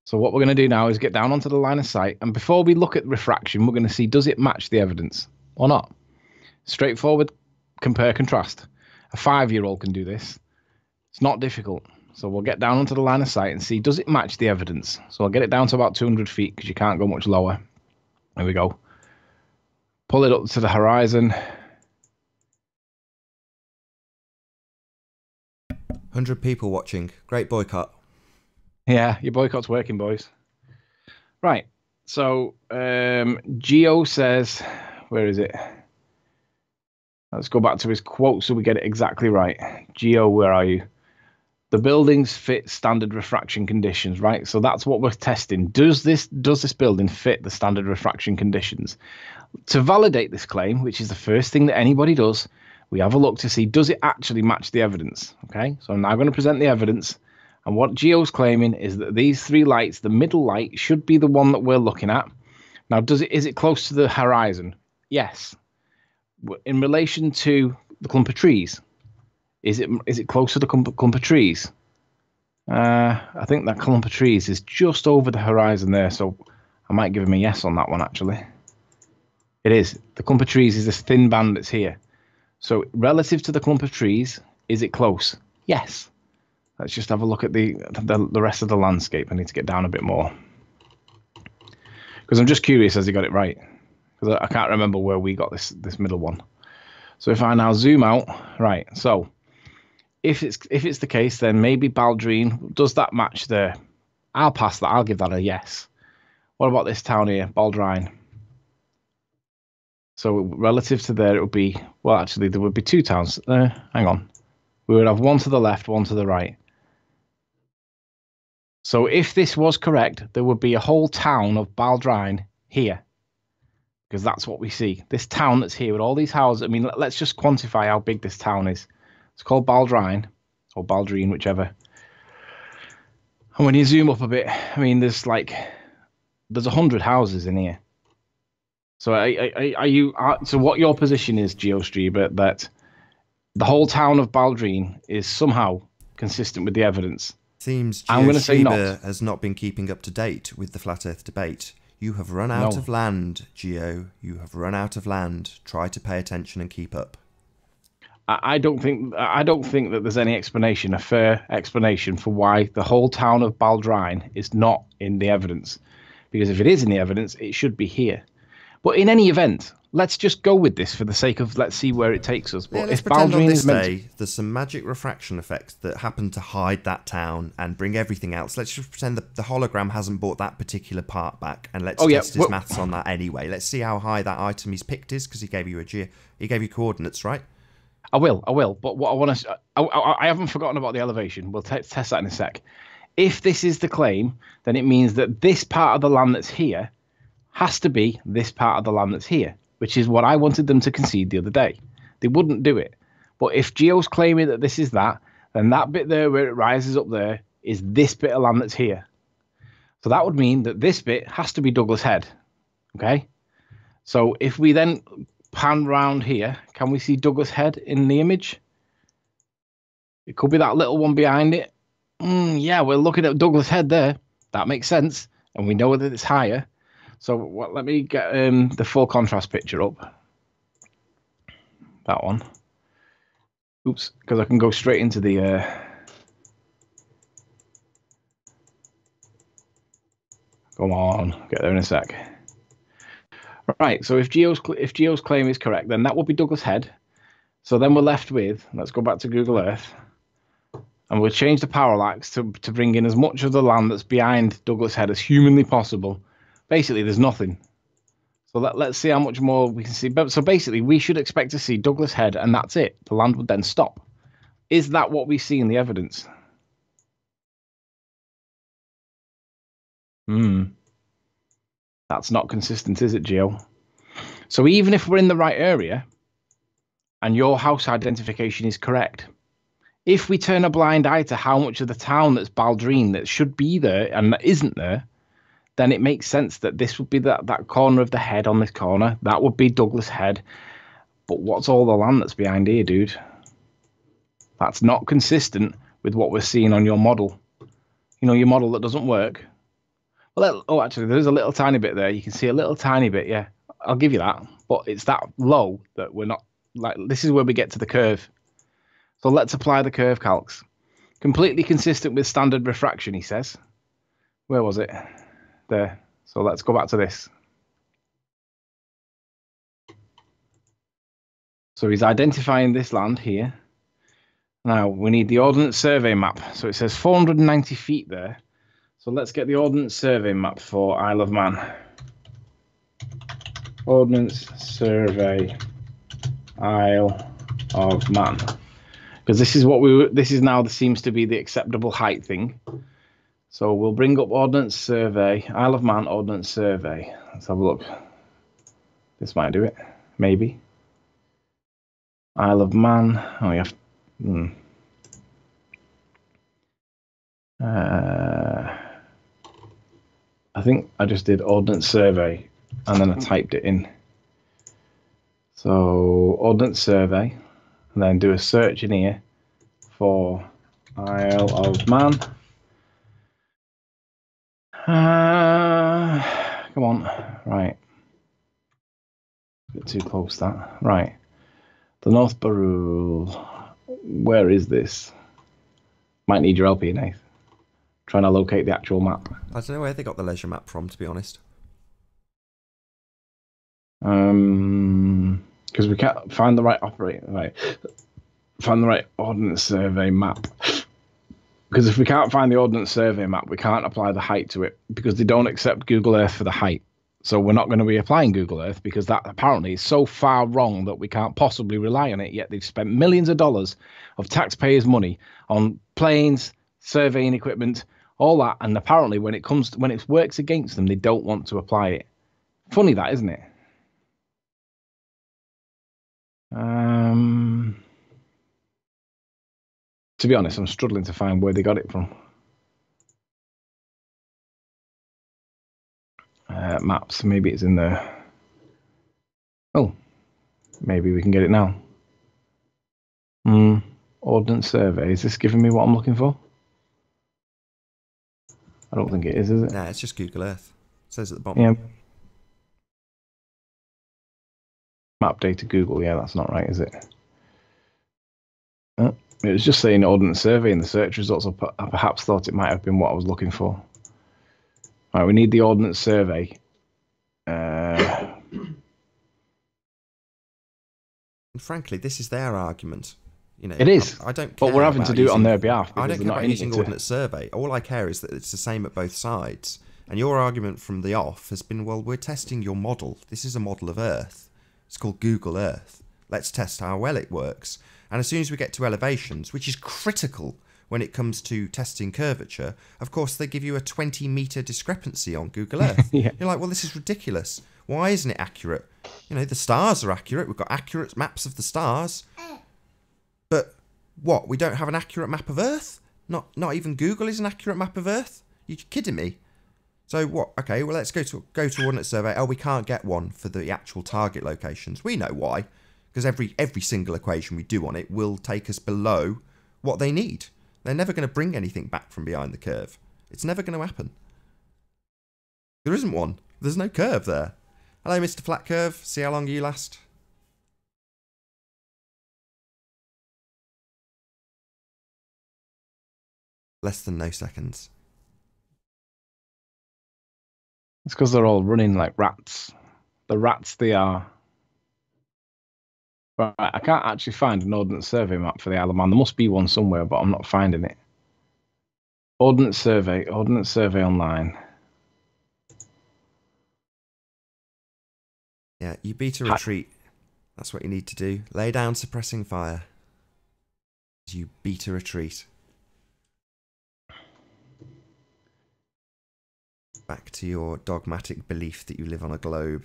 So what we're going to do now is get down onto the line of sight, and before we look at refraction, we're going to see, does it match the evidence or not? Straightforward, compare, contrast. A 5-year-old can do this. It's not difficult. So we'll get down onto the line of sight and see, does it match the evidence? So I'll get it down to about 200 feet because you can't go much lower. There we go. Pull it up to the horizon. 100 people watching. Great boycott. Yeah, your boycott's working, boys. Right. So Geo says, where is it? Let's go back to his quote so we get it exactly right. Geo, where are you? The buildings fit standard refraction conditions, right? So that's what we're testing. Does this building fit the standard refraction conditions? To validate this claim, which is the first thing that anybody does, we have a look to see, does it actually match the evidence? Okay, so I'm now going to present the evidence. And what Geo's claiming is that these 3 lights, the middle light should be the one that we're looking at. Now, is it close to the horizon? Yes. In relation to the clump of trees, is it close to the clump of trees? I think that clump of trees is just over the horizon there, so I might give him a yes on that one, actually. It is. The clump of trees is this thin band that's here. So relative to the clump of trees, is it close? Yes. Let's just have a look at the rest of the landscape. I need to get down a bit more. Because I'm just curious, has he got it right? Because I can't remember where we got this middle one. So if I now zoom out, right, so if it's the case, then maybe Baldrine, does that match there? I'll pass that. I'll give that a yes. What about this town here, Baldrine? So relative to there, it would be, well, actually, there would be 2 towns. Hang on. We would have one to the left, one to the right. So if this was correct, there would be a whole town of Baldrine here. Because that's what we see. This town that's here with all these houses. I mean, let's just quantify how big this town is. It's called Baldrine, or Baldrine, whichever. And when you zoom up a bit, I mean, there's 100 houses in here. So so what your position is, GeoStreamer, that the whole town of Baldrine is somehow consistent with the evidence? Seems I'm going to say not. has not been keeping up to date with the flat Earth debate. You have run out of land, Geo. You have run out of land. Try to pay attention and keep up. I don't think that there's any explanation, a fair explanation for why the whole town of Baldrine is not in the evidence. Because if it is in the evidence, it should be here. But in any event, let's just go with this for the sake of, let's see where it takes us. But yeah, let's if pretend Baldrine on this is meant day there's some magic refraction effects that happen to hide that town and bring everything else. Let's just pretend that the hologram hasn't brought that particular part back, and let's test his maths on that anyway. Let's see how high that item he's picked is, because he gave you coordinates, right? I will. But what I want to, I haven't forgotten about the elevation. We'll test that in a sec. If this is the claim, then it means that this part of the land that's here has to be this part of the land that's here, which is what I wanted them to concede the other day. They wouldn't do it. But if Geo's claiming that this is that, then that bit there where it rises up there is this bit of land that's here. So that would mean that this bit has to be Douglas Head. Okay? So if we then pan round here, can we see Douglas Head in the image? It could be that little one behind it. Yeah, we're looking at Douglas Head there. That makes sense. And we know that it's higher. So let me get the full contrast picture up. That one. Oops, because I can go straight into the... Come on, get there in a sec. Right, so if Geo's claim is correct, then that would be Douglas Head. So then we're left with, let's go back to Google Earth, and we'll change the parallax to bring in as much of the land that's behind Douglas Head as humanly possible. Basically, there's nothing. So let's see how much more we can see. So basically, we should expect to see Douglas Head, and that's it. The land would then stop. Is that what we see in the evidence? That's not consistent, is it, Gio? So even if we're in the right area, and your house identification is correct, if we turn a blind eye to how much of the town that's Baldrine that should be there and that isn't there, then it makes sense that this would be that corner of the head on this corner. That would be Douglas Head. But what's all the land that's behind here, dude? That's not consistent with what we're seeing on your model. You know, your model that doesn't work. Well, actually, there's a little tiny bit there. You can see a little tiny bit, yeah. I'll give you that. But it's that low that we're not... Like, this is where we get to the curve. So let's apply the curve calcs. Completely consistent with standard refraction, he says. Where was it? There. So let's go back to this. So he's identifying this land here. Now we need the Ordnance Survey map. So it says 490 feet there. So let's get the Ordnance Survey map for Isle of Man. Ordnance Survey Isle of Man. Because this is what this is now seems to be the acceptable height thing. So we'll bring up Ordnance Survey, Isle of Man Ordnance Survey. Let's have a look. This might do it, maybe. Isle of Man. Oh, you have. I think I just did Ordnance Survey, and then I typed it in. So Ordnance Survey, and then do a search in here for Isle of Man. Come on, right. A bit too close that. Right. The North Barrule. Where is this? Might need your help here, Nath. Trying to locate the actual map. I don't know where they got the leisure map from, to be honest. Because we can't find the right operator. Right. Find the right Ordnance Survey map. Because if we can't find the Ordnance Survey map, we can't apply the height to it because they don't accept Google Earth for the height. So we're not going to be applying Google Earth because that apparently is so far wrong that we can't possibly rely on it. Yet they've spent millions of dollars of taxpayers' money on planes, surveying equipment, all that. And apparently when it works against them, they don't want to apply it. Funny that, isn't it? To be honest, I'm struggling to find where they got it from. Maps, maybe it's in there. Oh, maybe we can get it now. Ordnance Survey. Is this giving me what I'm looking for? I don't think it is it? Nah, it's just Google Earth. It says at the bottom. Yeah. Map data Google. Yeah, that's not right, is it? It was just saying Ordnance Survey in the search results. I perhaps thought it might have been what I was looking for. Right, we need the Ordnance Survey. And frankly, this is their argument. You know, it is. I don't care. But we're having to do it on their behalf. I don't care about using Ordnance Survey. All I care is that it's the same at both sides. And your argument from the off has been, well, we're testing your model. This is a model of Earth. It's called Google Earth. Let's test how well it works. And as soon as we get to elevations, which is critical when it comes to testing curvature, of course, they give you a 20-meter discrepancy on Google Earth. Yeah. You're like, well, this is ridiculous. Why isn't it accurate? You know, the stars are accurate. We've got accurate maps of the stars. But what? We don't have an accurate map of Earth? Not even Google is an accurate map of Earth? You're kidding me? So what? Okay, well, let's go to Ordnance Survey. Oh, we can't get one for the actual target locations. We know why. Because every single equation we do on it will take us below what they need. They're never going to bring anything back from behind the curve. It's never going to happen. There isn't one. There's no curve there. Hello, Mr. Flat Curve. See how long you last. Less than no seconds. It's because they're all running like rats. The rats they are. Right, I can't actually find an Ordnance Survey map for the Isle of Man. There must be one somewhere, but I'm not finding it. Ordnance Survey online. Yeah, you beat a retreat. That's what you need to do. Lay down suppressing fire. You beat a retreat. Back to your dogmatic belief that you live on a globe.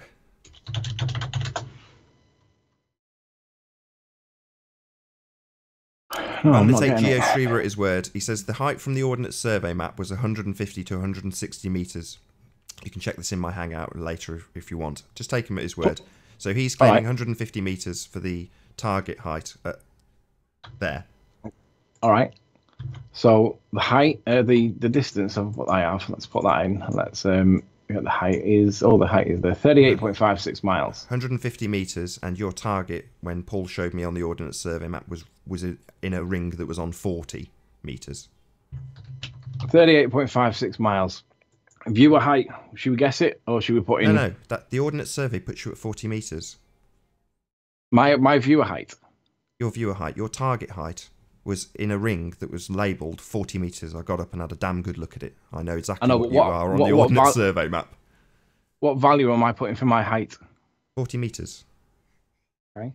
No, I'm going to take Geo Schreiber at his word. He says the height from the Ordnance Survey map was 150 to 160 metres. You can check this in my Hangout later if you want. Just take him at his word. So he's claiming 150 metres for the target height there. All right. So the height, the distance of what I have. Let's put that in. Let's the height is the height is the 38.56 miles. 150 metres, and your target, when Paul showed me on the Ordnance Survey map, was in a ring that was on 40 metres. 38.56 miles. Viewer height. Should we guess it, or should we put in? No. The Ordnance Survey puts you at 40 metres. My viewer height. Your viewer height. Your target height was in a ring that was labelled 40 metres. I got up and had a damn good look at it. I know exactly what you are on the Ordnance Survey map. What value am I putting for my height? 40 metres. Okay.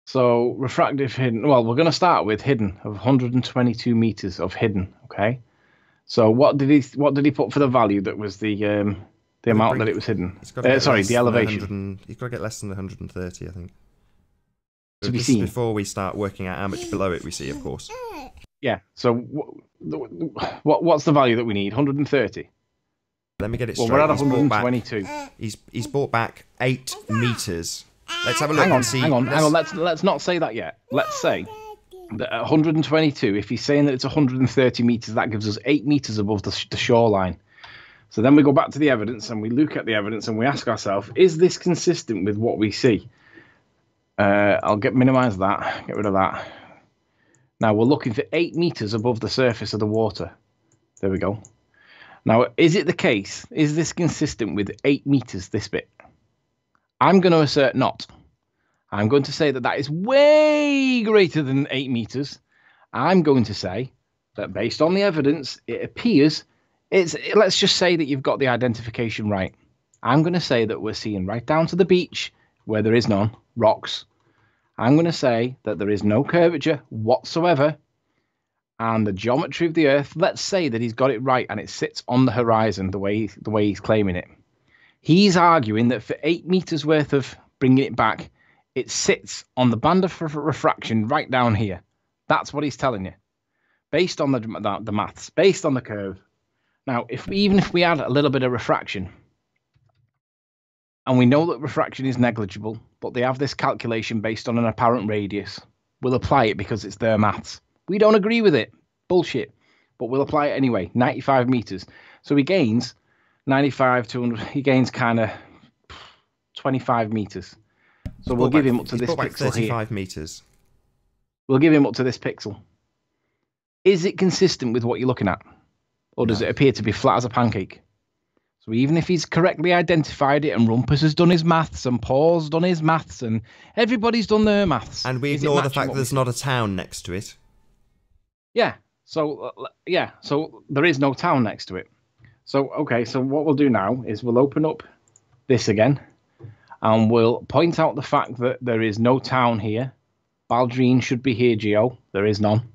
So refractive hidden. Well, we're going to start with hidden of 122 metres of hidden. Okay. So what did he put for the value that was the amount that it was hidden? Sorry, the elevation. You've got to get less than 130, I think. To be seen before we start working out how much below it we see, of course. Yeah. So what's the value that we need? 130. Let me get it straight. Well, we're at 122. He's brought back 8 metres. Let's have a look and see. Hang on. Let's not say that yet. Let's say that at 122, if he's saying that it's 130 metres, that gives us 8 metres above the shoreline. So then we go back to the evidence and we look at the evidence and we ask ourselves, is this consistent with what we see? I'll minimize that, get rid of that. Now we're looking for 8 metres above the surface of the water. There we go. Now, is it the case? Is this consistent with 8 metres, this bit? I'm going to assert not. I'm going to say that is way greater than 8 metres. I'm going to say that based on the evidence, it appears let's just say that you've got the identification right. I'm going to say that we're seeing right down to the beach where there is none, rocks. I'm going to say that there is no curvature whatsoever. And the geometry of the Earth, let's say that he's got it right and it sits on the horizon the way he's claiming it. He's arguing that for 8 metres worth of bringing it back, it sits on the band of refraction right down here. That's what he's telling you. Based on the maths, based on the curve. Now, even if we add a little bit of refraction, and we know that refraction is negligible, but they have this calculation based on an apparent radius, we'll apply it because it's their maths. We don't agree with it. Bullshit. But we'll apply it anyway. 95 metres. So he gains 95 to 100. He gains kind of 25 metres. So we'll give him up to this pixel 35 here. metres. We'll give him up to this pixel. Is it consistent with what you're looking at? Or does it appear to be flat as a pancake? So even if he's correctly identified it and Rumpus has done his maths and Paul's done his maths and everybody's done their maths. And we ignore the fact that there's not a town next to it. Yeah. So there is no town next to it. So, okay, so what we'll do now is we'll open up this again and we'll point out the fact that there is no town here. Baldrine should be here, Geo. There is none.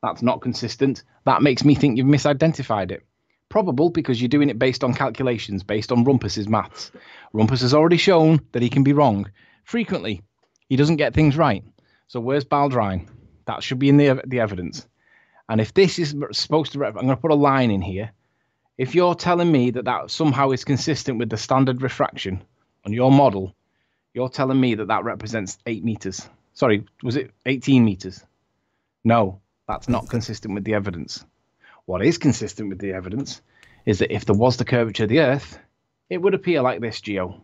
That's not consistent. That makes me think you've misidentified it. Probable because you're doing it based on calculations, based on Rumpus's maths. Rumpus has already shown that he can be wrong. Frequently, he doesn't get things right. So where's Baldrine? That should be in the evidence. And if this is supposed to... I'm going to put a line in here. If you're telling me that somehow is consistent with the standard refraction on your model, you're telling me that represents 8 metres. Sorry, was it 18 metres? No, that's not consistent with the evidence. What is consistent with the evidence is that if there was the curvature of the Earth, it would appear like this, Geo.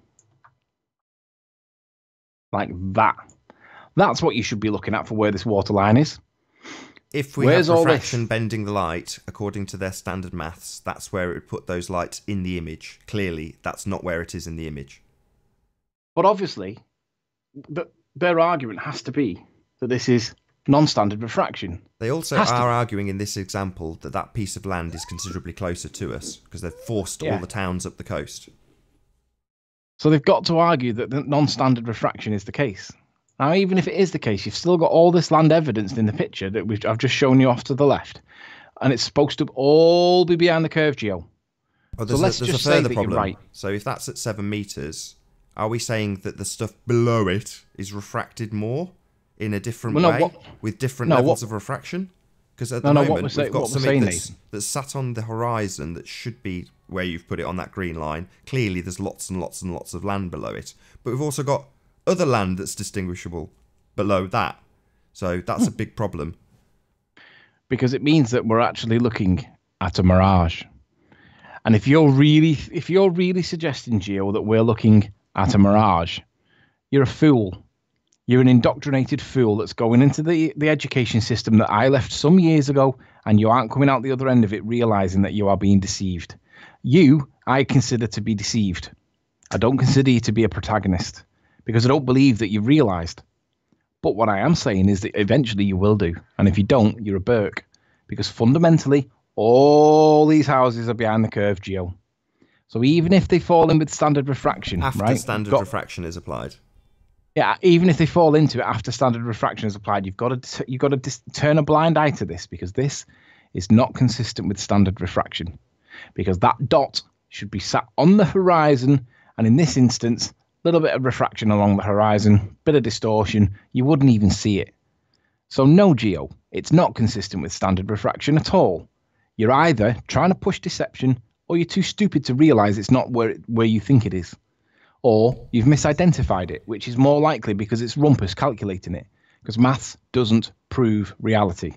Like that. That's what you should be looking at for where this waterline is. If we have refraction bending the light, according to their standard maths, that's where it would put those lights in the image. Clearly, that's not where it is in the image. But obviously, their argument has to be that this is non-standard refraction. They also are arguing in this example that piece of land is considerably closer to us because they've forced all the towns up the coast. So they've got to argue that the non-standard refraction is the case. Now, even if it is the case, you've still got all this land evidenced in the picture that I've just shown you off to the left. And it's supposed to all be behind the curve, Geo. Oh, so let's just say that you're right. So if that's at 7 meters, are we saying that the stuff below it is refracted more in a different way with different levels of refraction? Because at the moment we've got something that's sat on the horizon that should be where you've put it on that green line. Clearly, there's lots and lots and lots of land below it, but we've also got other land that's distinguishable below that. So that's a big problem. Because it means that we're actually looking at a mirage. And if you're really suggesting, Gio, that we're looking at a mirage, you're a fool. You're an indoctrinated fool that's going into the education system that I left some years ago, and you aren't coming out the other end of it realizing that you are being deceived. You, I consider to be deceived. I don't consider you to be a protagonist because I don't believe that you've realized. But what I am saying is that eventually you will do. And if you don't, you're a Burke. Because fundamentally, all these houses are behind the curve, Geo. So even if they fall in with standard refraction, after standard refraction is applied. Yeah, even if they fall into it after standard refraction is applied, you've got to turn a blind eye to this, because this is not consistent with standard refraction. Because that dot should be sat on the horizon, and in this instance, a little bit of refraction along the horizon, bit of distortion, you wouldn't even see it. So no, Geo, it's not consistent with standard refraction at all. You're either trying to push deception, or you're too stupid to realize it's not where you think it is. Or you've misidentified it, which is more likely because it's Rumpus calculating it, because maths doesn't prove reality.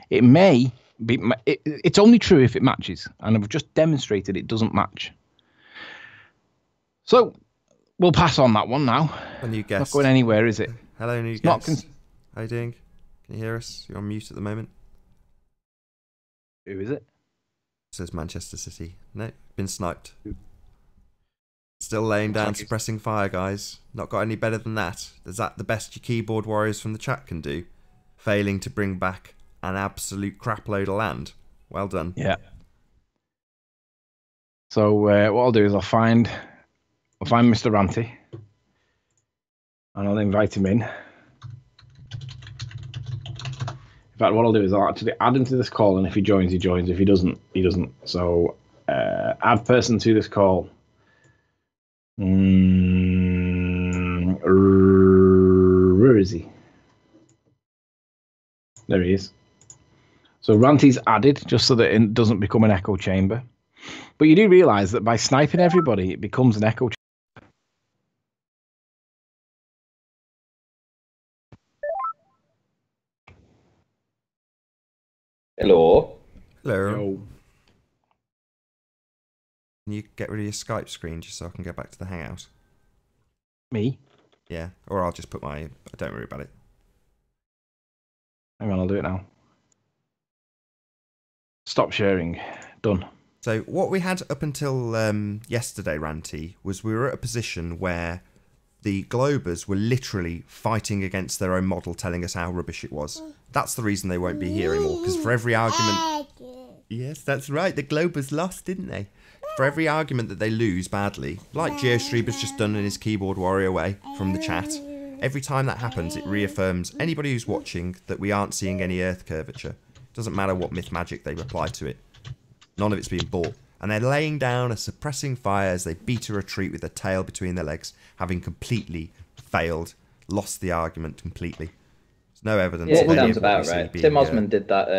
It may be, it's only true if it matches, and I've just demonstrated it doesn't match. So we'll pass on that one now. A new guest. Not going anywhere, is it? Hello, new guest. How you doing? Can you hear us? You're on mute at the moment. Who is it? It says Manchester City. No, been sniped. Still laying down, suppressing fire, guys. Not got any better than that. Is that the best your keyboard warriors from the chat can do? Failing to bring back an absolute crapload of land. Well done. Yeah. So what I'll do is I'll find Mr. Ranty, and I'll invite him in. In fact, what I'll do is I'll actually add him to this call, and if he joins, he joins. If he doesn't, he doesn't. So add person to this call. Where is he? There he is. So Ranty's added just so that it doesn't become an echo chamber. But you do realise that by sniping everybody, it becomes an echo chamber. Hello. Hello. Yo. Can you get rid of your Skype screen just so I can go back to the Hangout? Me? Yeah, or I'll just put my... Don't worry about it. Hang on, I'll do it now. Stop sharing. Done. So what we had up until yesterday, Ranty, was we were at a position where the Globers were literally fighting against their own model, telling us how rubbish it was. That's the reason they won't be here anymore, because for every argument... Yes, that's right, the Globers lost, didn't they? For every argument that they lose badly, like GeoStreber's just done in his keyboard warrior way from the chat, every time that happens, it reaffirms anybody who's watching that we aren't seeing any Earth curvature. Doesn't matter what myth magic they apply to it. None of it's being bought. And they're laying down a suppressing fire as they beat a retreat with their tail between their legs, having completely failed, lost the argument completely. There's no evidence. Yeah, it sounds about right. Tim Osmond did that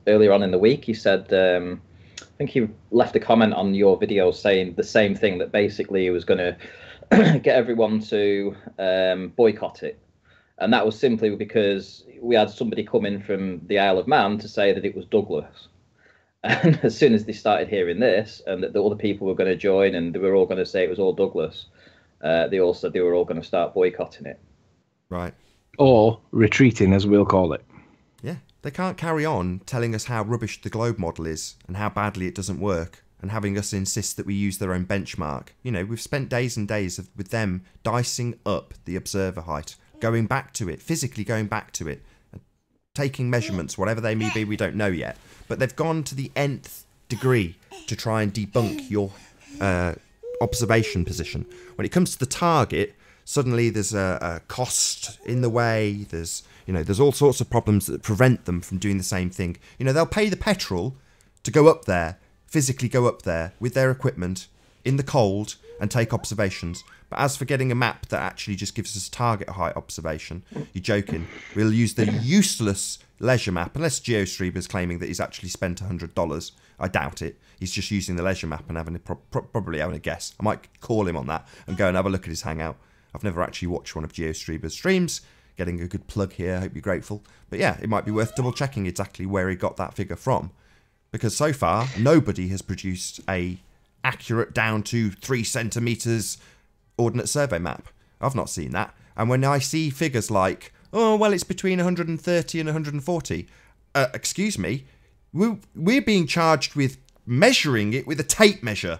earlier on in the week. He said, I think he left a comment on your video saying the same thing, that basically he was going to get everyone to boycott it. And that was simply because we had somebody come in from the Isle of Man to say that it was Douglas. And as soon as they started hearing this, and that the other people were going to join, and they were all going to say it was all Douglas, they all said they were all going to start boycotting it. Right. Or retreating, as we'll call it. Yeah. They can't carry on telling us how rubbish the globe model is and how badly it doesn't work, and having us insist that we use their own benchmark. You know, we've spent days and days with them dicing up the observer height, going back to it, physically going back to it, taking measurements, whatever they may be, we don't know yet. But they've gone to the nth degree to try and debunk your observation position. When it comes to the target, suddenly there's a cost in the way. There's all sorts of problems that prevent them from doing the same thing. They'll pay the petrol to go up there, physically go up there with their equipment in the cold and take observations. But as for getting a map that actually just gives us target height observation, you're joking. We'll use the useless leisure map, unless GeoStreamer's claiming that he's actually spent $100. I doubt it. He's just using the leisure map and probably having a guess. I might call him on that and go and have a look at his hangout. I've never actually watched one of GeoStreamer's streams. Getting a good plug here, I hope you're grateful. But yeah, it might be worth double checking exactly where he got that figure from. Because so far, nobody has produced a accurate down to 3 centimetres Ordnance Survey map. I've not seen that. And when I see figures like, oh, well, it's between 130 and 140, excuse me, we're being charged with measuring it with a tape measure.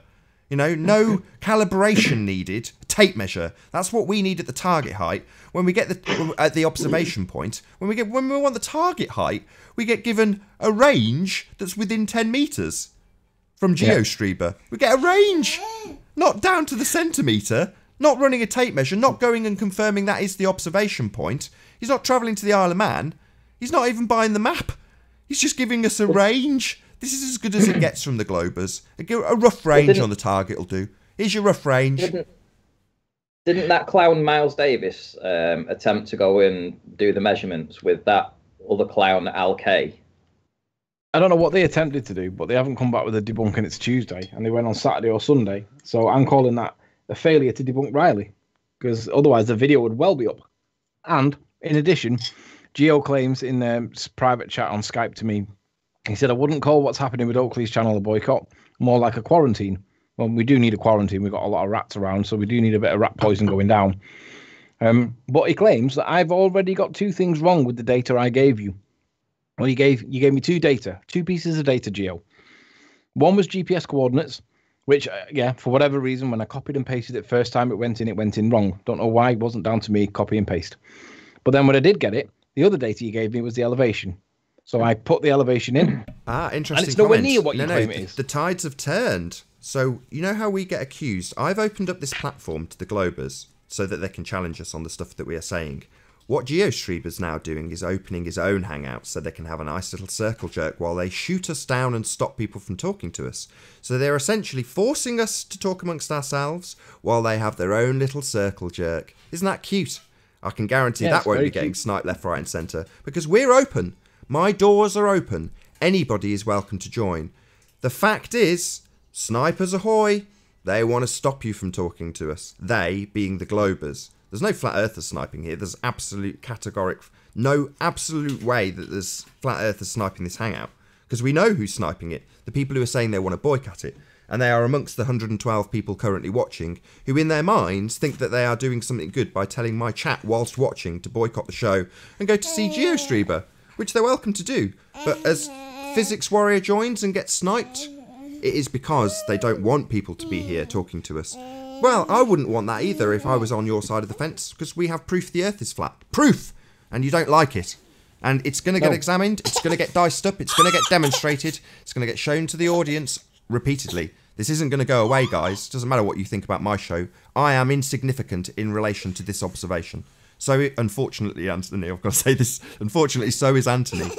No calibration needed. Tape measure. That's what we need at the target height. When we get at the observation point, when we want the target height, we get given a range that's within 10 meters from GeoStreamer. We get a range, not down to the centimeter. Not running a tape measure, not going and confirming that is the observation point. He's not travelling to the Isle of Man. He's not even buying the map. He's just giving us a range. This is as good as it gets from the Globers. A rough range on the target will do. Here's your rough range. Didn't that clown Miles Davis attempt to go and do the measurements with that other clown, Al K? I don't know what they attempted to do, but they haven't come back with a debunk, and it's Tuesday, and they went on Saturday or Sunday. So I'm calling that a failure to debunk Riley, because otherwise the video would well be up. And in addition, Geo claims in their private chat on Skype to me, he said, I wouldn't call what's happening with Oakley's channel a boycott, more like a quarantine. Well, we do need a quarantine. We've got a lot of rats around, so we do need a bit of rat poison going down. But he claims that I've already got 2 things wrong with the data I gave you. Well, you gave me 2 pieces of data, Geo. One was GPS coordinates, which, for whatever reason, when I copied and pasted it first time it went in wrong. Don't know why. It wasn't down to me, copy and paste. But then when I did get it, the other data you gave me was the elevation. So I put the elevation in. Interesting. And it's nowhere near what you claim it is. The tides have turned. So you know how we get accused? I've opened up this platform to the Globers so that they can challenge us on the stuff that we are saying. What GeoStreamer's now doing is opening his own hangout so they can have a nice little circle jerk while they shoot us down and stop people from talking to us. So they're essentially forcing us to talk amongst ourselves while they have their own little circle jerk. Isn't that cute? I can guarantee that won't be getting sniped left, right and centre because we're open. My doors are open. Anybody is welcome to join. The fact is, snipers ahoy, they want to stop you from talking to us. They being the Globers. There's no flat earther sniping here. There's no absolute way that there's flat earthers sniping this hangout. Because we know who's sniping it. The people who are saying they want to boycott it. And they are amongst the 112 people currently watching, who in their minds think that they are doing something good by telling my chat whilst watching to boycott the show and go to see GeoStreamer, which they're welcome to do. But as Physics Warrior joins and gets sniped, it is because they don't want people to be here talking to us. Well, I wouldn't want that either if I was on your side of the fence, because we have proof the Earth is flat. Proof! And you don't like it. And it's going to get examined, it's going to get diced up, it's going to get demonstrated, it's going to get shown to the audience repeatedly. This isn't going to go away, guys. Doesn't matter what you think about my show. I am insignificant in relation to this observation. So, unfortunately, Anthony, I've got to say this, unfortunately, so is Anthony.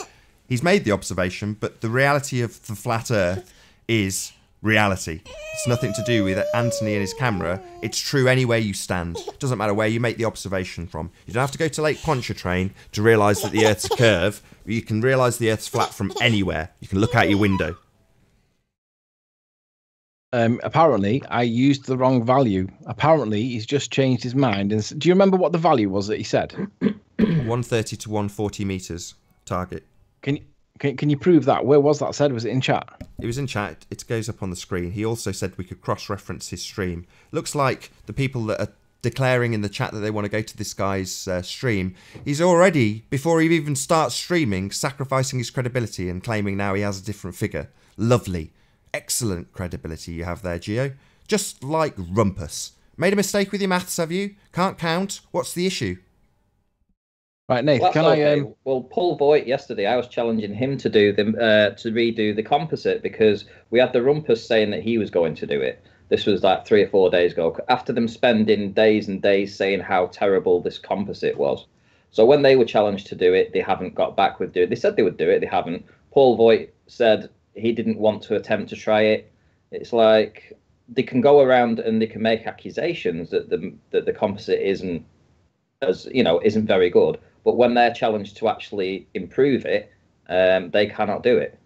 He's made the observation, but the reality of the flat Earth is reality. It's nothing to do with Anthony and his camera. It's true anywhere you stand. Doesn't matter where you make the observation from. You don't have to go to Lake Pontchartrain to realise that the Earth's a curve. You can realise the Earth's flat from anywhere. You can look out your window. Apparently, I used the wrong value. Apparently, he's just changed his mind. And do you remember what the value was that he said? 130 to 140 metres target. Can you prove that? Where was that said? Was it in chat? It was in chat. It goes up on the screen. He also said we could cross-reference his stream. Looks like the people that are declaring in the chat that they want to go to this guy's stream, he's already, before he even starts streaming, sacrificing his credibility and claiming now he has a different figure. Lovely. Excellent credibility you have there, Geo. Just like Rumpus. Made a mistake with your maths, have you? Can't count? What's the issue? Right, Nate, well, can okay. I... Well, Paul Voigt yesterday, I was challenging him to do to redo the composite because we had the Rumpus saying that he was going to do it. This was like 3 or 4 days ago, after them spending days and days saying how terrible this composite was. So when they were challenged to do it, they haven't got back with doing it. They said they would do it, they haven't. Paul Voigt said he didn't want to attempt to try it. It's like they can go around and they can make accusations that the composite isn't very good. But when they're challenged to actually improve it, they cannot do it.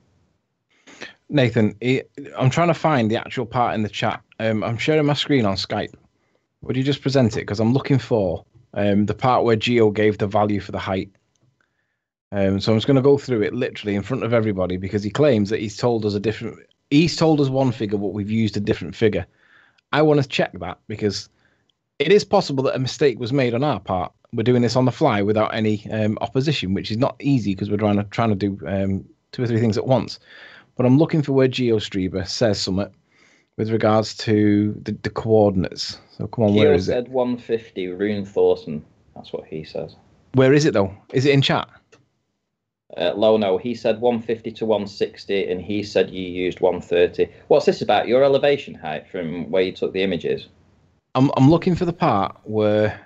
Nathan, I'm trying to find the actual part in the chat. I'm sharing my screen on Skype. Would you just present it? Because I'm looking for the part where Geo gave the value for the height. So I'm just going to go through it literally in front of everybody, because he claims that he's told us one figure, but we've used a different figure. I want to check that, because it is possible that a mistake was made on our part. We're doing this on the fly without any opposition, which is not easy because we're trying to do 2 or 3 things at once. But I'm looking for where GeoStreamer says something with regards to the coordinates. So come on, where is it? Geo said 150, Rune Thorson. That's what he says. Where is it, though? Is it in chat? No, he said 150 to 160, and he said you used 130. What's this about? Your elevation height from where you took the images? I'm looking for the part where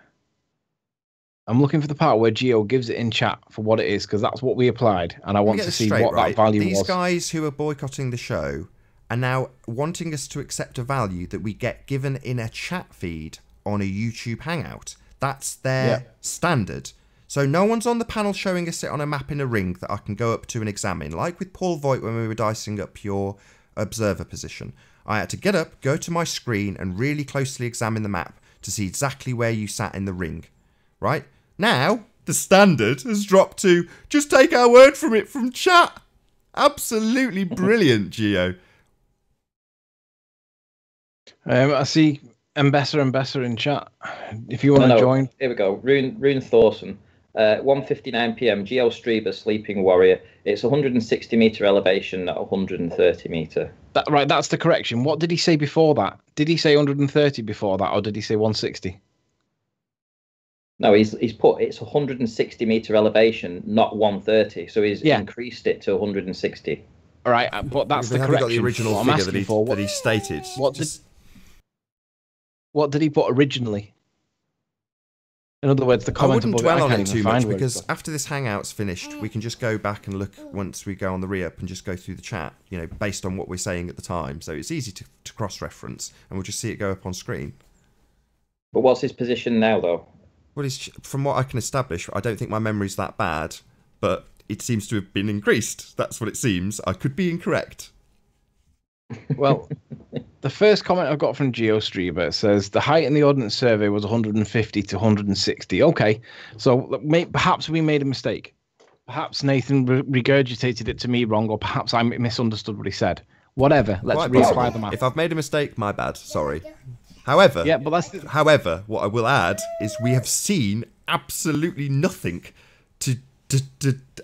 Geo gives it in chat for what it is, because that's what we applied, and I want to see what that value was. These guys who are boycotting the show are now wanting us to accept a value that we get given in a chat feed on a YouTube Hangout. That's their standard. So no one's on the panel showing us it on a map in a ring that I can go up to and examine, like with Paul Voigt when we were dicing up your observer position. I had to get up, go to my screen, and really closely examine the map to see exactly where you sat in the ring. Right? Now, the standard has dropped to just take our word from it from chat. Absolutely brilliant, Geo. I see Mbessa in chat. If you want to join. Here we go. Rune Thorson. 1:59 p.m. GeoStreamer Sleeping Warrior. It's 160 meter elevation at 130 meter. Right, that's the correction. What did he say before that? Did he say 130 before that, or did he say 160? No, he's put it's 160 meter elevation, not 130. So he's increased it to 160. All right, but that's the correction. Got the original figure that he stated. What did he put originally? In other words, the comment I wouldn't dwell on it too much, because after this Hangout's finished, we can just go back and look once we go on the re-up and just go through the chat, based on what we're saying at the time. So it's easy to cross-reference, and we'll just see it go up on screen. But what's his position now, though? Well, from what I can establish, I don't think my memory's that bad, but it seems to have been increased. That's what it seems. I could be incorrect. Well, the first comment I've got from GeoStreamer says the height in the Ordnance Survey was 150 to 160. Okay, so perhaps we made a mistake. Perhaps Nathan regurgitated it to me wrong, or perhaps I misunderstood what he said. Whatever, let's reapply the math. If I've made a mistake, my bad. Sorry. However, however, what I will add is we have seen absolutely nothing to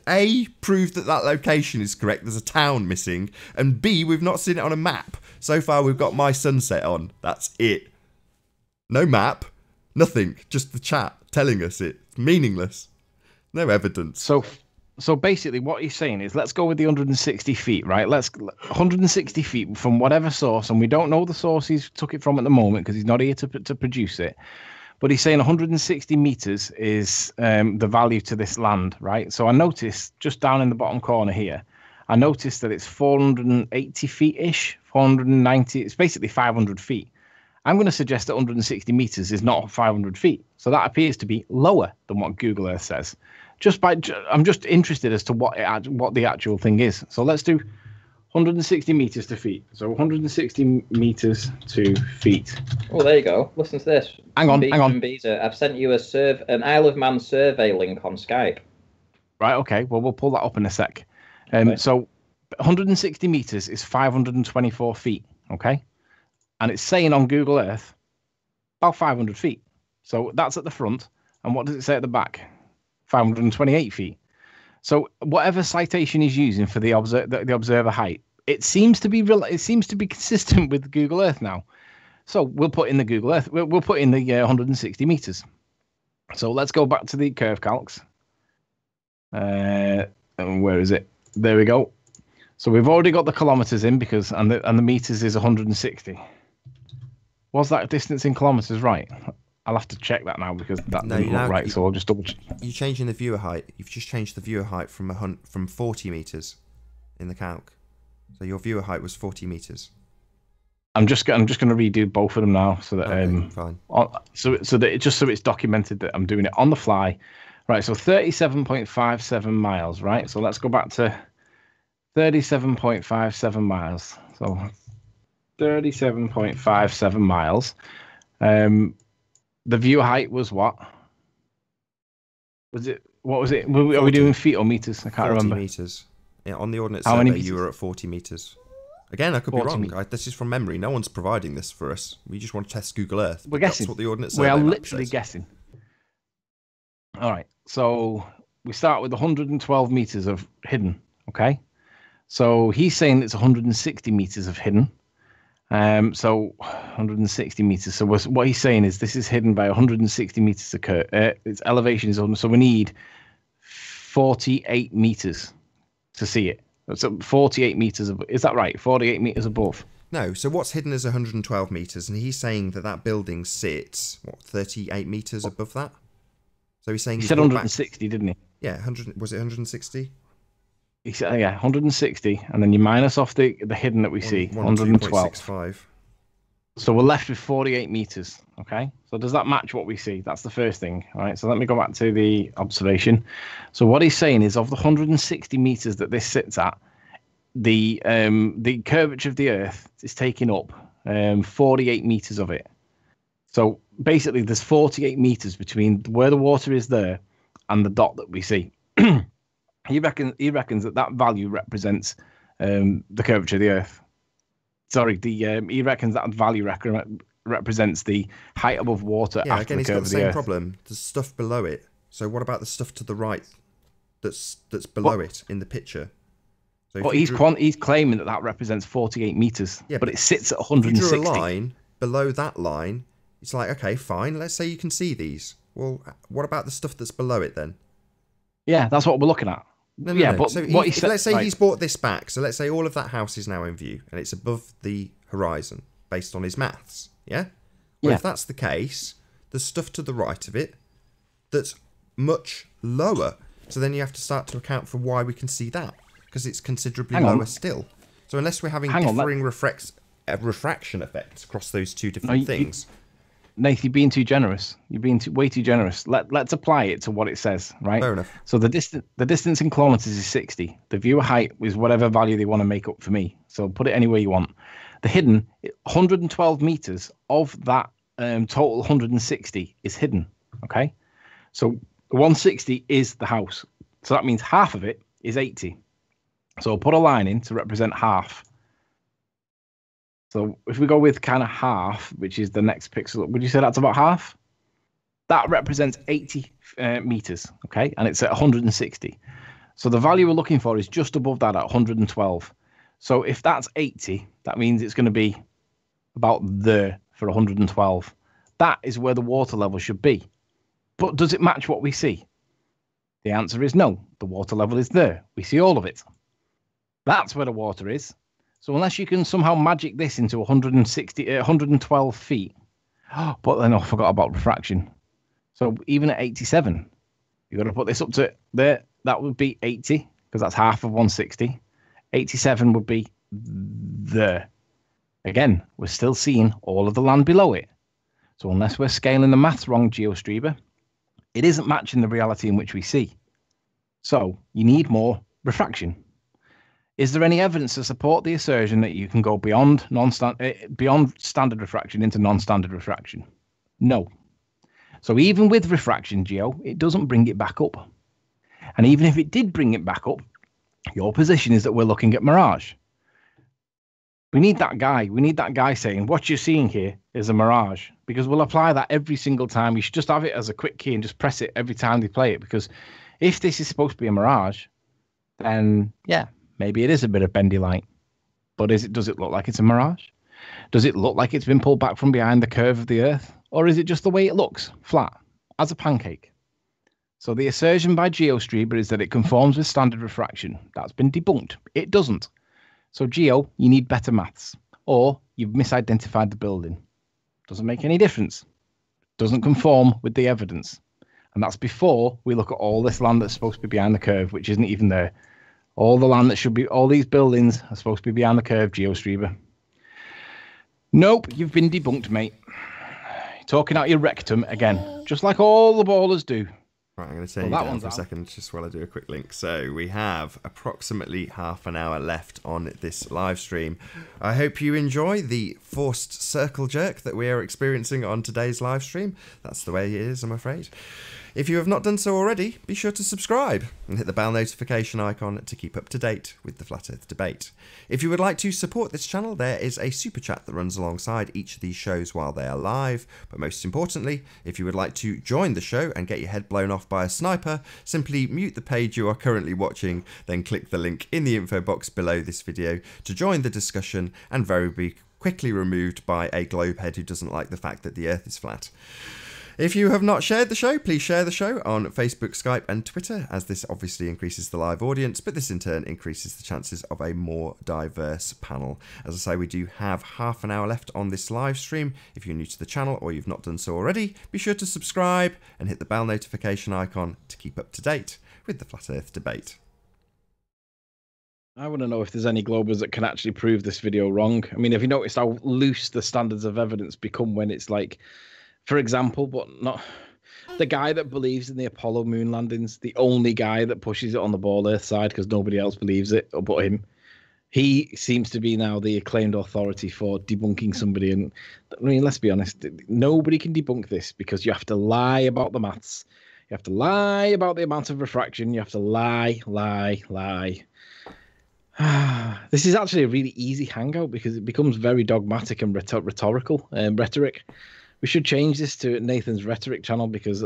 A, prove that location is correct, there's a town missing, and B, we've not seen it on a map. So far, we've got my sunset on. That's it. No map, nothing, just the chat telling us it. Meaningless. No evidence. So basically what he's saying is, let's go with the 160 feet, right? 160 feet from whatever source, and we don't know the source he's took it from at the moment because he's not here to produce it. But he's saying 160 meters is the value to this land, right? So I noticed just down in the bottom corner here, I noticed that it's 480 feet-ish, 490. It's basically 500 feet. I'm going to suggest that 160 meters is not 500 feet. So that appears to be lower than what Google Earth says. I'm just interested as to what the actual thing is. So let's do 160 meters to feet. So 160 meters to feet. Oh, there you go. Listen to this. Hang on. I've sent you an Isle of Man survey link on Skype. Right, okay. Well, we'll pull that up in a sec. So 160 meters is 524 feet, okay? And it's saying on Google Earth about 500 feet. So that's at the front. And what does it say at the back? 528 feet. So whatever citation he's using for the observer height, it seems to be consistent with Google Earth now. So we'll put in the Google Earth. We'll put in the 160 meters. So let's go back to the curve calcs. And where is it? There we go. So we've already got the kilometers in and the meters is 160. Was that distance in kilometers right? I'll have to check that now because that didn't look right. So I'll just double check. You're changing the viewer height. You've just changed the viewer height from 40 meters in the calc. So your viewer height was 40 meters. I'm just going to redo both of them now so that fine. So that it's documented that I'm doing it on the fly. Right, so 37.57 miles, right? So let's go back to 37.57 miles. So 37.57 miles. The view height was what? What was it? Are we doing feet or meters? I can't remember. 40 meters. Yeah, on the ordnance survey, you were at 40 meters. Again, I could be wrong. This is from memory. No one's providing this for us. We just want to test Google Earth. We're guessing. That's what the ordnance survey We are literally guessing. All right. So we start with 112 meters of hidden. Okay. So he's saying it's 160 meters of hidden. So 160 meters. So what he's saying is this is hidden by 160 meters occur. Its elevation is on. So we need 48 meters to see it. So 48 meters. Is that right? 48 meters above. No. So what's hidden is 112 meters, and he's saying that building sits 38 meters above that. So he's saying he said 160, didn't he? Yeah, 100. Was it 160? He said, yeah, 160, and then you minus off the hidden that we see, 112. So we're left with 48 meters, okay? So does that match what we see? That's the first thing, all right? So let me go back to the observation. So what he's saying is of the 160 meters that this sits at, the curvature of the Earth is taking up 48 meters of it. So basically there's 48 meters between where the water is there and the dot that we see. He reckons that value represents the curvature of the Earth. Sorry, he reckons that value represents the height above water. Yeah, after again, the he's got curve the of the same Earth. problem. There's stuff below it. So what about the stuff to the right? That's below it in the picture. So he's claiming that represents 48 meters. Yeah, but it sits at 160. If you drew a line below that line, it's like, okay, fine. Let's say you can see these. Well, what about the stuff that's below it then? Yeah, that's what we're looking at. No. But so let's say he's brought this back. So let's say all of that house is now in view and it's above the horizon based on his maths. Yeah? Well, if that's the case, there's stuff to the right of it that's much lower. So then you have to start to account for why we can see that because it's considerably lower still. So unless we're having differing refraction effects across those two different things. Nath, you're being too generous. You're being way too generous. Let's apply it to what it says, right? Fair enough. So the distance in kilometers is 60. The viewer height is whatever value they want to make up for me. So put it anywhere you want. The hidden 112 meters of that total 160 is hidden. Okay, so 160 is the house. So that means half of it is 80. So I'll put a line in to represent half. So if we go with kind of half, which is the next pixel, would you say that's about half? That represents 80 meters, okay? And it's at 160. So the value we're looking for is just above that at 112. So if that's 80, that means it's going to be about there for 112. That is where the water level should be. But does it match what we see? The answer is no. The water level is there. We see all of it. That's where the water is. So unless you can somehow magic this into 112 feet, but then I forgot about refraction. So even at 87, you've got to put this up to there. That would be 80 because that's half of 160. 87 would be there. Again, we're still seeing all of the land below it. So unless we're scaling the maths wrong, GeoStreamer, it isn't matching the reality in which we see. So you need more refraction. Is there any evidence to support the assertion that you can go beyond standard refraction into non-standard refraction? No. So even with refraction, Geo, it doesn't bring it back up. And even if it did bring it back up, your position is that we're looking at mirage. We need that guy. We need that guy saying, what you're seeing here is a mirage. Because we'll apply that every single time. You should just have it as a quick key and just press it every time they play it. Because if this is supposed to be a mirage, then, yeah, maybe it is a bit of bendy light, but does it look like it's a mirage? Does it look like it's been pulled back from behind the curve of the Earth? Or is it just the way it looks, flat, as a pancake? So the assertion by GeoStreamer is that it conforms with standard refraction. That's been debunked. It doesn't. So Geo, you need better maths, or you've misidentified the building. Doesn't make any difference. Doesn't conform with the evidence. And that's before we look at all this land that's supposed to be behind the curve, which isn't even there. All the land that should be, all these buildings are supposed to be behind the curve, GeoStreamer. Nope, you've been debunked, mate. You're talking out your rectum again, just like all the ballers do. Right, I'm going to turn you down for a second just while I do a quick link. So we have approximately half an hour left on this live stream. I hope you enjoy the forced circle jerk that we are experiencing on today's live stream. That's the way it is, I'm afraid. If you have not done so already, be sure to subscribe and hit the bell notification icon to keep up to date with the Flat Earth debate. If you would like to support this channel, there is a super chat that runs alongside each of these shows while they are live. But most importantly, if you would like to join the show and get your head blown off by a sniper, simply mute the page you are currently watching, then click the link in the info box below this video to join the discussion and be quickly removed by a globehead who doesn't like the fact that the Earth is flat. If you have not shared the show, please share the show on Facebook, Skype and Twitter, as this obviously increases the live audience, but this in turn increases the chances of a more diverse panel. As I say, we do have half an hour left on this live stream. If you're new to the channel or you've not done so already, be sure to subscribe and hit the bell notification icon to keep up to date with the Flat Earth debate. I want to know if there's any globers that can actually prove this video wrong. I mean, have you noticed how loose the standards of evidence become when it's like, for example, but not the guy that believes in the Apollo moon landings, the only guy that pushes it on the ball Earth side because nobody else believes it but him. He seems to be now the acclaimed authority for debunking somebody. And I mean, let's be honest, nobody can debunk this because you have to lie about the maths. You have to lie about the amount of refraction. You have to lie. This is actually a really easy hangout because it becomes very dogmatic and rhetorical rhetoric. We should change this to Nathan's rhetoric channel because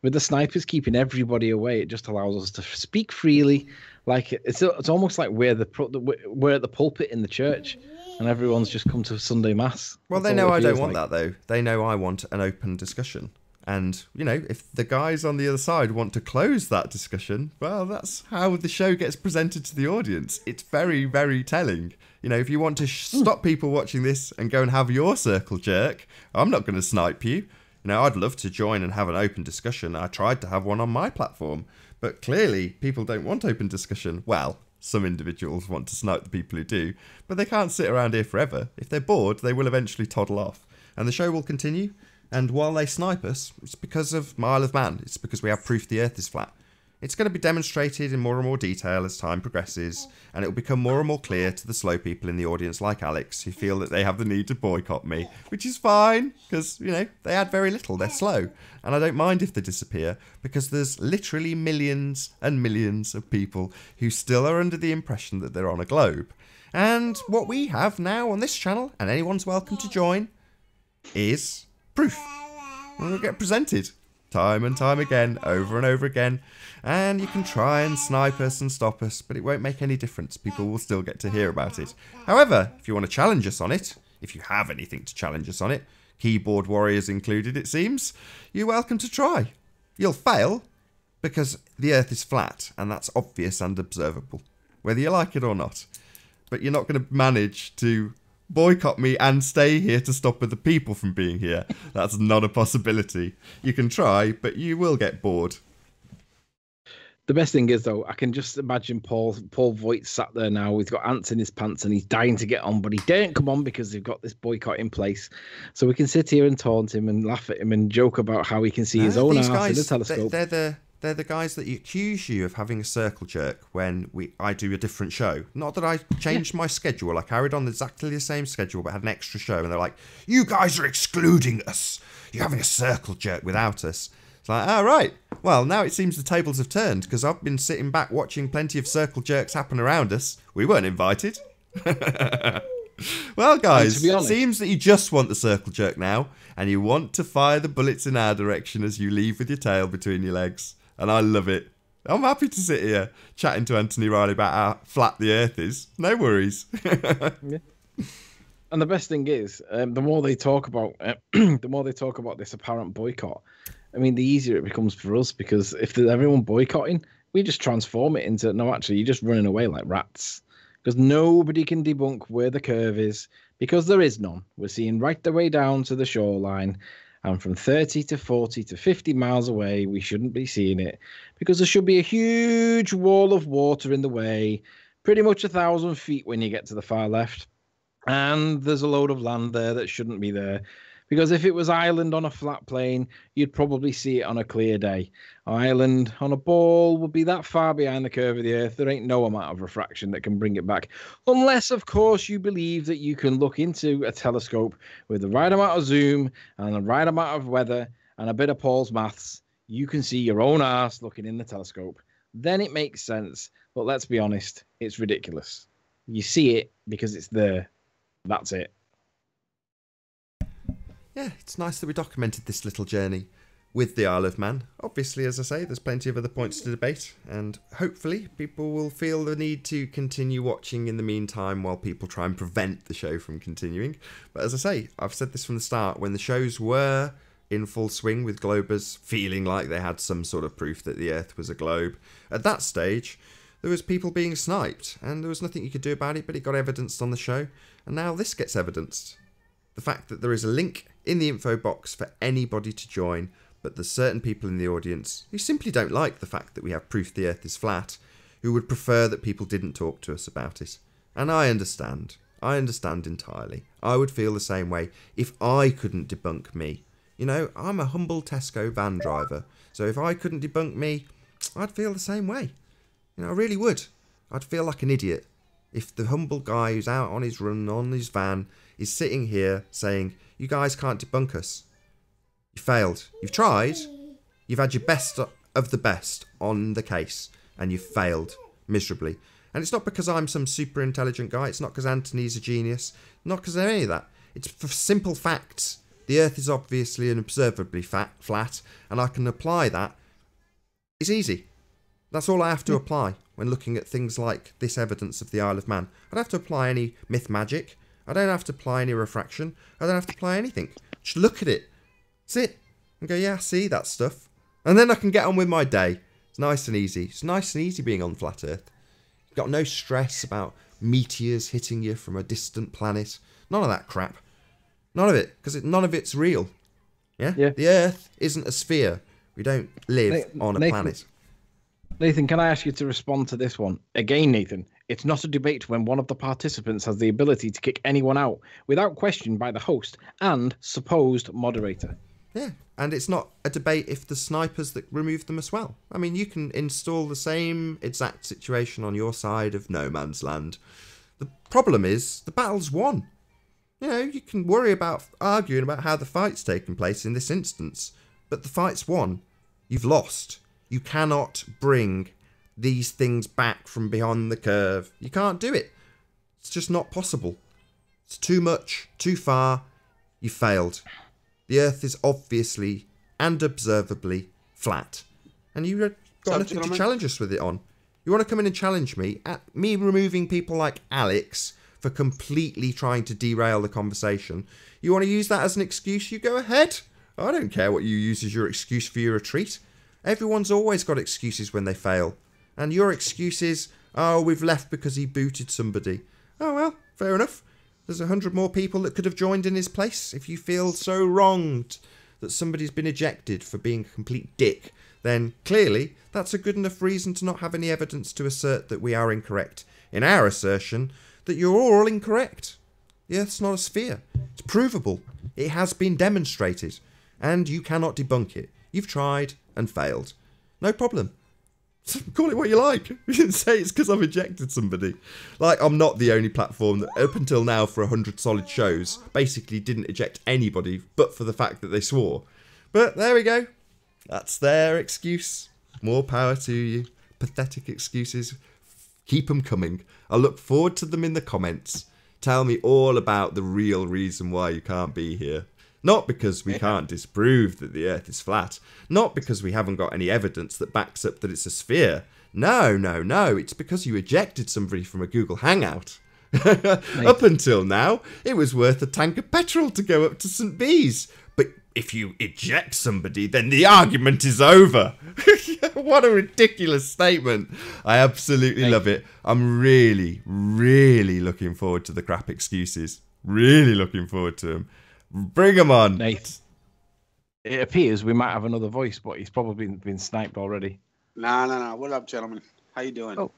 with the snipers keeping everybody away, it just allows us to speak freely. Like it's almost like we're at the pulpit in the church, and everyone's just come to Sunday mass. Well, they know I don't want that though. They know I want an open discussion. And, you know, if the guys on the other side want to close that discussion, well, that's how the show gets presented to the audience. It's very, very telling. You know, if you want to stop people watching this and go and have your circle jerk, I'm not going to snipe you. You know, I'd love to join and have an open discussion. I tried to have one on my platform, but clearly people don't want open discussion. Well, some individuals want to snipe the people who do, but they can't sit around here forever. If they're bored, they will eventually toddle off. And the show will continue. And while they snipe us, it's because of Isle of Man. It's because we have proof the Earth is flat. It's going to be demonstrated in more and more detail as time progresses, and it will become more and more clear to the slow people in the audience like Alex, who feel that they have the need to boycott me, which is fine, because, you know, they add very little, they're slow, and I don't mind if they disappear, because there's literally millions and millions of people who still are under the impression that they're on a globe. And what we have now on this channel, and anyone's welcome to join, is proof. And it'll get presented time and time again, over and over again, and you can try and snipe us and stop us, but it won't make any difference. People will still get to hear about it. However, if you want to challenge us on it, if you have anything to challenge us on it, keyboard warriors included it seems, you're welcome to try. You'll fail, because the Earth is flat, and that's obvious and observable, whether you like it or not. But you're not going to manage to boycott me and stay here to stop other people from being here. That's not a possibility. You can try, but you will get bored. The best thing is, though, I can just imagine Paul Voigt sat there now. He's got ants in his pants and he's dying to get on, but he daren't come on because they've got this boycott in place. So we can sit here and taunt him and laugh at him and joke about how he can see his own arse in the telescope. They're the guys that accuse you of having a circle jerk when I do a different show. Not that I changed my schedule. I carried on exactly the same schedule, but had an extra show. And they're like, you guys are excluding us. You're having a circle jerk without us. It's like, oh, right. Well, now it seems the tables have turned because I've been sitting back watching plenty of circle jerks happen around us. We weren't invited. Well, guys, it seems that you just want the circle jerk now, and you want to fire the bullets in our direction as you leave with your tail between your legs. And I love it. I'm happy to sit here chatting to Anthony Riley about how flat the Earth is. No worries. Yeah. And the best thing is, the more they talk about, this apparent boycott, I mean, the easier it becomes for us, because if there's everyone boycotting, we just transform it into, no, actually, you're just running away like rats. Because nobody can debunk where the curve is. because there is none. We're seeing right the way down to the shoreline, and from 30 to 40 to 50 miles away, we shouldn't be seeing it because there should be a huge wall of water in the way, pretty much 1,000 feet when you get to the far left. And there's a load of land there that shouldn't be there. Because if it was Ireland on a flat plane, you'd probably see it on a clear day. Ireland on a ball would be that far behind the curve of the Earth, there ain't no amount of refraction that can bring it back. Unless, of course, you believe that you can look into a telescope with the right amount of zoom and the right amount of weather and a bit of Paul's maths. You can see your own arse looking in the telescope. Then it makes sense. But let's be honest, it's ridiculous. You see it because it's there. That's it. Yeah, it's nice that we documented this little journey with the Isle of Man. Obviously, as I say, there's plenty of other points to debate, and hopefully people will feel the need to continue watching in the meantime while people try and prevent the show from continuing. But as I say, I've said this from the start, when the shows were in full swing with Globers feeling like they had some sort of proof that the Earth was a globe, at that stage, there was people being sniped, and there was nothing you could do about it, but it got evidenced on the show, and now this gets evidenced. The fact that there is a link in the info box for anybody to join, but there's certain people in the audience who simply don't like the fact that we have proof the Earth is flat, who would prefer that people didn't talk to us about it. And I understand. I understand entirely. I would feel the same way if I couldn't debunk me. You know, I'm a humble Tesco van driver, so if I couldn't debunk me, I'd feel the same way. You know, I really would. I'd feel like an idiot if the humble guy who's out on his run, on his van, is sitting here saying, you guys can't debunk us. You failed. You've tried. You've had your best of the best on the case, and you've failed miserably. And it's not because I'm some super intelligent guy. It's not because Anthony's a genius. Not because of any of that. It's for simple facts. The Earth is obviously and observably flat, and I can apply that. It's easy. That's all I have to apply when looking at things like this evidence of the Isle of Man. I don't have to apply any myth magic. I don't have to apply any refraction. I don't have to apply anything. Just look at it. Sit and go, yeah, I see that stuff. And then I can get on with my day. It's nice and easy. It's nice and easy being on flat Earth. You've got no stress about meteors hitting you from a distant planet. None of that crap. None of it. Because none of it's real. Yeah? The Earth isn't a sphere. We don't live on a planet. Nathan, can I ask you to respond to this one? Again, Nathan, it's not a debate when one of the participants has the ability to kick anyone out without question by the host and supposed moderator. Yeah, and it's not a debate if the snipers that remove them as well. I mean, you can install the same exact situation on your side of no man's land. The problem is, the battle's won. You know, you can worry about arguing about how the fight's taken place in this instance, but the fight's won. You've lost. You cannot bring these things back from beyond the curve. You can't do it. It's just not possible. It's too much, too far. You failed. The Earth is obviously and observably flat. And you've got nothing to challenge us with it on. You want to come in and challenge me at me removing people like Alex for completely trying to derail the conversation. You want to use that as an excuse? You go ahead. I don't care what you use as your excuse for your retreat. Everyone's always got excuses when they fail. And your excuse is, oh, we've left because he booted somebody. Oh, well, fair enough. There's 100 more people that could have joined in his place. If you feel so wronged that somebody's been ejected for being a complete dick, then clearly that's a good enough reason to not have any evidence to assert that we are incorrect. In our assertion, that you're all incorrect. The Earth's not a sphere. It's provable. It has been demonstrated. And you cannot debunk it. You've tried and failed. No problem. Call it what you like. You can say it's because I've ejected somebody. Like, I'm not the only platform that, up until now, for 100 solid shows, basically didn't eject anybody, but for the fact that they swore. But there we go. That's their excuse. More power to you. Pathetic excuses. Keep them coming. I look forward to them in the comments. Tell me all about the real reason why you can't be here. Not because we can't disprove that the Earth is flat. Not because we haven't got any evidence that backs up that it's a sphere. No, no, no. It's because you ejected somebody from a Google Hangout. Up until now, it was worth a tank of petrol to go up to St. Bees. But if you eject somebody, then the argument is over. What a ridiculous statement. I absolutely love it. I'm really, really looking forward to the crap excuses. Really looking forward to him. Bring him on. Nate, it appears we might have another voice, but he's probably been sniped already. No. What up, gentlemen? How you doing? Oh,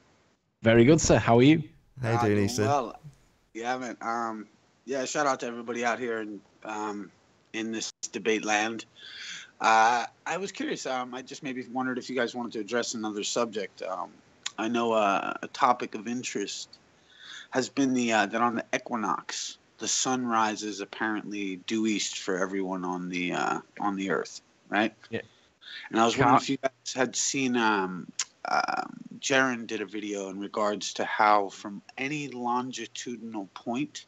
very good, sir. How are you? How you doing, Easton? Well, yeah, man. Yeah, shout out to everybody out here in this debate land. I was curious. I just maybe wondered if you guys wanted to address another subject. I know a topic of interest has been that on the equinox, the sun rises apparently due east for everyone on the Earth, right? Yeah. And I was wondering if you guys had seen. Jaron did a video in regards to how from any longitudinal point,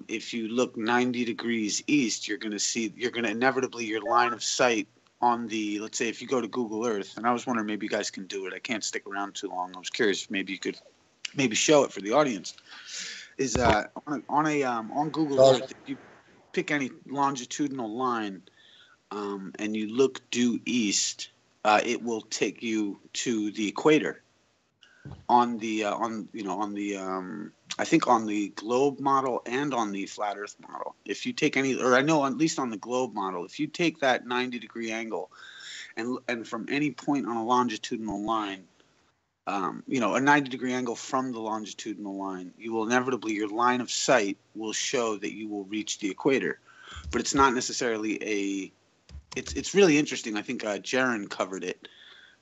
if you look 90 degrees east, you're going to inevitably, your line of sight on the, let's say if you go to Google Earth, and I was wondering maybe you guys can do it. I can't stick around too long. I was curious if maybe you could maybe show it for the audience. Is on Google Earth, if you pick any longitudinal line and you look due east, it will take you to the equator. On the I think on the globe model and on the flat Earth model. If you take any, or I know at least on the globe model, if you take that 90-degree angle, and from any point on a longitudinal line, a 90-degree angle from the longitudinal line, you will inevitably, your line of sight will show that you will reach the equator, but it's not necessarily It's really interesting. I think Jaron covered it,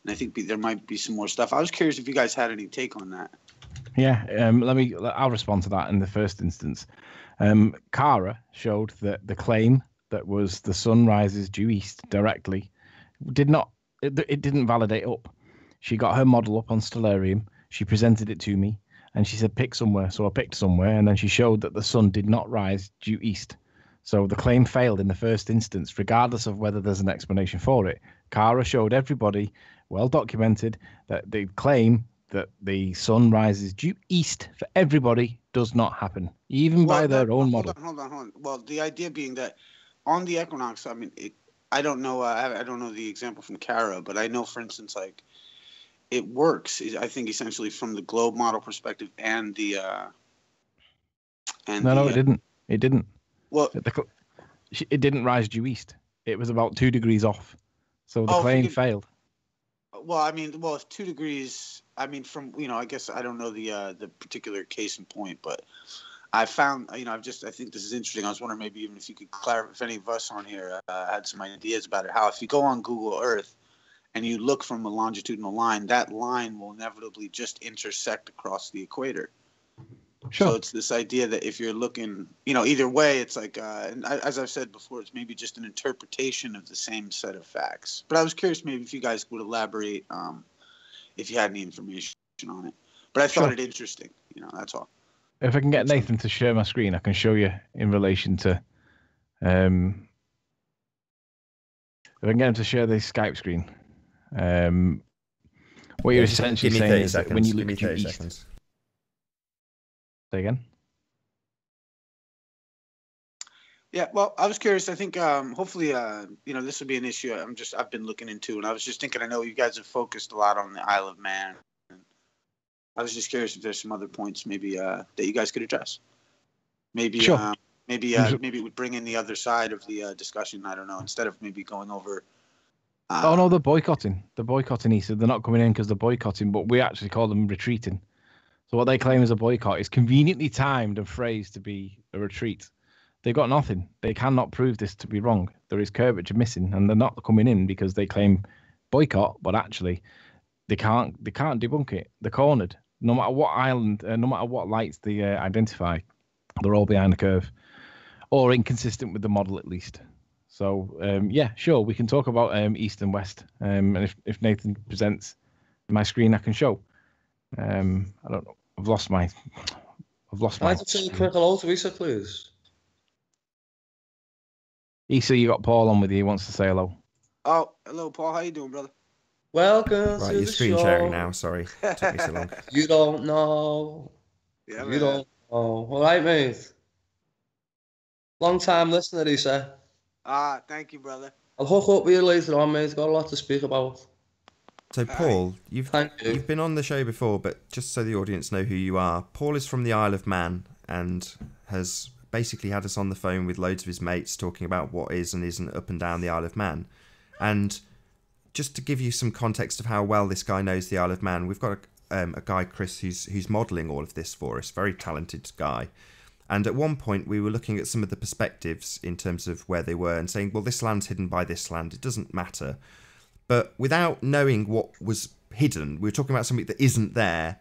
and I think there might be some more stuff. I was curious if you guys had any take on that. Yeah, I'll respond to that in the first instance. Kara showed that the claim that was the sun rises due east directly it didn't validate up. She got her model up on Stellarium. She presented it to me, and she said pick somewhere. So I picked somewhere, and then she showed that the sun did not rise due east. So the claim failed in the first instance, regardless of whether there's an explanation for it. Kara showed everybody, well documented, that the claim that the sun rises due east for everybody does not happen, even by their own model. Hold on. Well, the idea being that on the equinox, I mean, I don't know. I don't know the example from Kara, but I know, for instance, like it works. I think essentially from the globe model perspective and the No, it didn't. It didn't. Well, it didn't rise due east. It was about 2 degrees off. So the claim failed. Well, I mean, if 2 degrees, I mean, from, I guess I don't know the particular case in point, but I found, I think this is interesting. I was wondering maybe even if you could clarify, if any of us on here had some ideas about it, how if you go on Google Earth and you look from a longitudinal line, that line will inevitably just intersect across the equator. Sure. So it's this idea that if you're looking, either way, it's like, and as I've said before, it's maybe just an interpretation of the same set of facts. But I was curious maybe if you guys would elaborate if you had any information on it. But I thought it interesting, that's all. If I can get Nathan to share my screen, I can show you in relation to, if I can get him to share the Skype screen. What you're essentially saying is that when you look due east. Say again. Yeah, well, I was curious. I think hopefully, this will be an issue. I've been looking into, and I was just thinking. I know you guys have focused a lot on the Isle of Man. And I was just curious if there's some other points maybe that you guys could address. Maybe, sure. Maybe it would bring in the other side of the discussion. I don't know. Instead of maybe going over. Oh no, they're boycotting. They're boycotting. He said they're not coming in because they're boycotting, but we actually call them retreating. So what they claim is a boycott is conveniently timed and phrased to be a retreat. They've got nothing. They cannot prove this to be wrong. There is curvature missing, and they're not coming in because they claim boycott, but actually they can't debunk it. They're cornered. No matter what island, no matter what lights they identify, they're all behind the curve or inconsistent with the model at least. So yeah, sure, we can talk about east and west. And if Nathan presents my screen, I can show. I don't know. I've lost my. I'd like to say a quick hello to Isa, please. Isa, you got Paul on with you. He wants to say hello. Oh, hello, Paul. How you doing, brother? Welcome right, to you're the screen show. sharing now. Sorry, it took me so long. You don't know. Yeah, you don't know. All right, mate. Long time listener, Isa. Thank you, brother. I'll hook up with you later on, mate. Got a lot to speak about. So, Paul, you've been on the show before, but just so the audience know who you are, Paul is from the Isle of Man, and has basically had us on the phone with loads of his mates talking about what is and isn't up and down the Isle of Man. And just to give you some context of how well this guy knows the Isle of Man, we've got a guy, Chris, who's modelling all of this for us, very talented guy. And at one point we were looking at some of the perspectives in terms of where they were and saying, well, this land's hidden by this land, it doesn't matter. But without knowing what was hidden, we were talking about something that isn't there.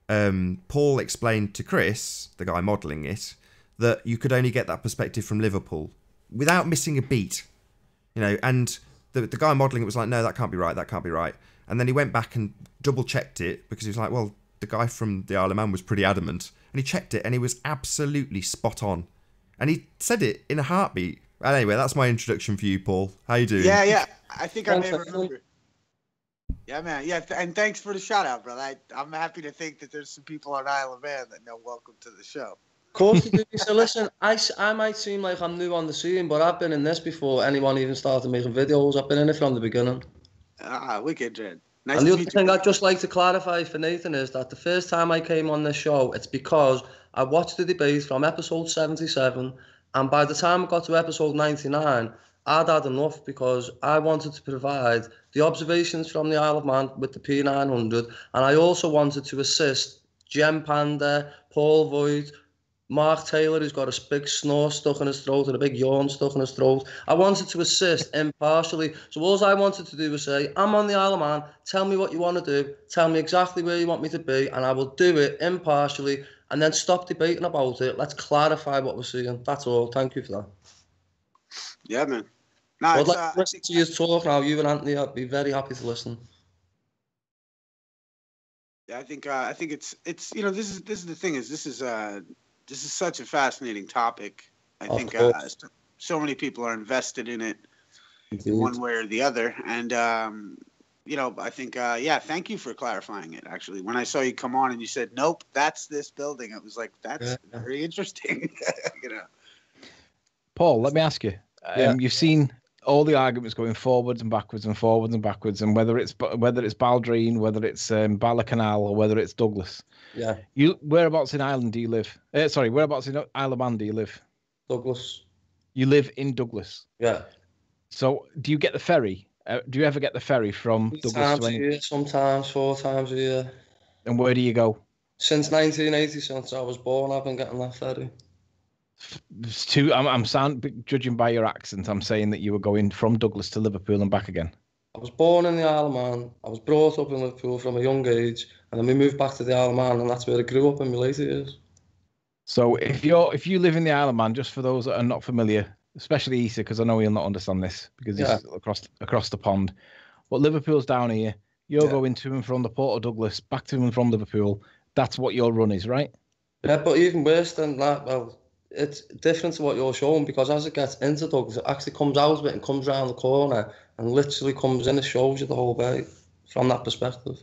Paul explained to Chris, the guy modelling it, that you could only get that perspective from Liverpool without missing a beat, you know. And the guy modelling it was like, no, that can't be right, that can't be right. And then he went back and double checked it because he was like, well, the guy from the Isle of Man was pretty adamant, and he checked it and he was absolutely spot on, and he said it in a heartbeat. Anyway, that's my introduction for you, Paul. How you doing? Yeah. I think I may remember. Yeah, man. Yeah, and thanks for the shout out, brother. I'm happy to think that there's some people on Isle of Man that know welcome to the show. Of course you do. So listen, I might seem like I'm new on the scene, but I've been in this before anyone even started making videos. I've been in it from the beginning. Wicked, Dred. Nice and the to other meet thing you. I'd just like to clarify for Nathan is that the first time I came on this show, it's because I watched the debate from episode 77, and by the time I got to episode 99, I'd had enough because I wanted to provide the observations from the Isle of Man with the P900, and I also wanted to assist Jem Panda, Paul Voigt, Mark Taylor, who's got a big snore stuck in his throat and a big yawn stuck in his throat. I wanted to assist impartially. So all I wanted to do was say, I'm on the Isle of Man, tell me what you want to do, tell me exactly where you want me to be, and I will do it impartially, and then stop debating about it. Let's clarify what we're seeing. That's all. Thank you for that. Yeah, man. No, I'd like to listen to you talk now. You and Anthony, I'd be very happy to listen. Yeah, I think it's you know, this is the thing is this is such a fascinating topic. I think so many people are invested in it. Indeed. One way or the other, and you know, I think thank you for clarifying it. Actually, when I saw you come on and you said, "Nope, that's this building," it was like that's very interesting. You know, Paul, let me ask you. You've seen all the arguments going forwards and backwards and forwards and backwards, and whether it's Baldrine, whether it's Balacanal, or whether it's Douglas. Yeah. Whereabouts in Ireland do you live? Whereabouts in Isle of Man do you live? Douglas. You live in Douglas. Yeah. So do you get the ferry? Do you ever get the ferry from Douglas to year, sometimes 4 times a year. And where do you go? Since 1980, since I was born, I've been getting that ferry. Judging by your accent, I'm saying that you were going from Douglas to Liverpool and back again. I was born in the Isle of Man. I was brought up in Liverpool from a young age, and then we moved back to the Isle of Man, and that's where I grew up in my later years. So if you live in the Isle of Man, just for those that are not familiar, especially Issa, because I know he'll not understand this because he's across the pond. But Liverpool's down here. You're going to and from the Port of Douglas, back to and from Liverpool. That's what your run is, right? Yeah, but even worse than that, well, it's different to what you're showing, because as it gets into Douglas, it actually comes out of it and comes round the corner and literally comes in and shows you the whole bay from that perspective.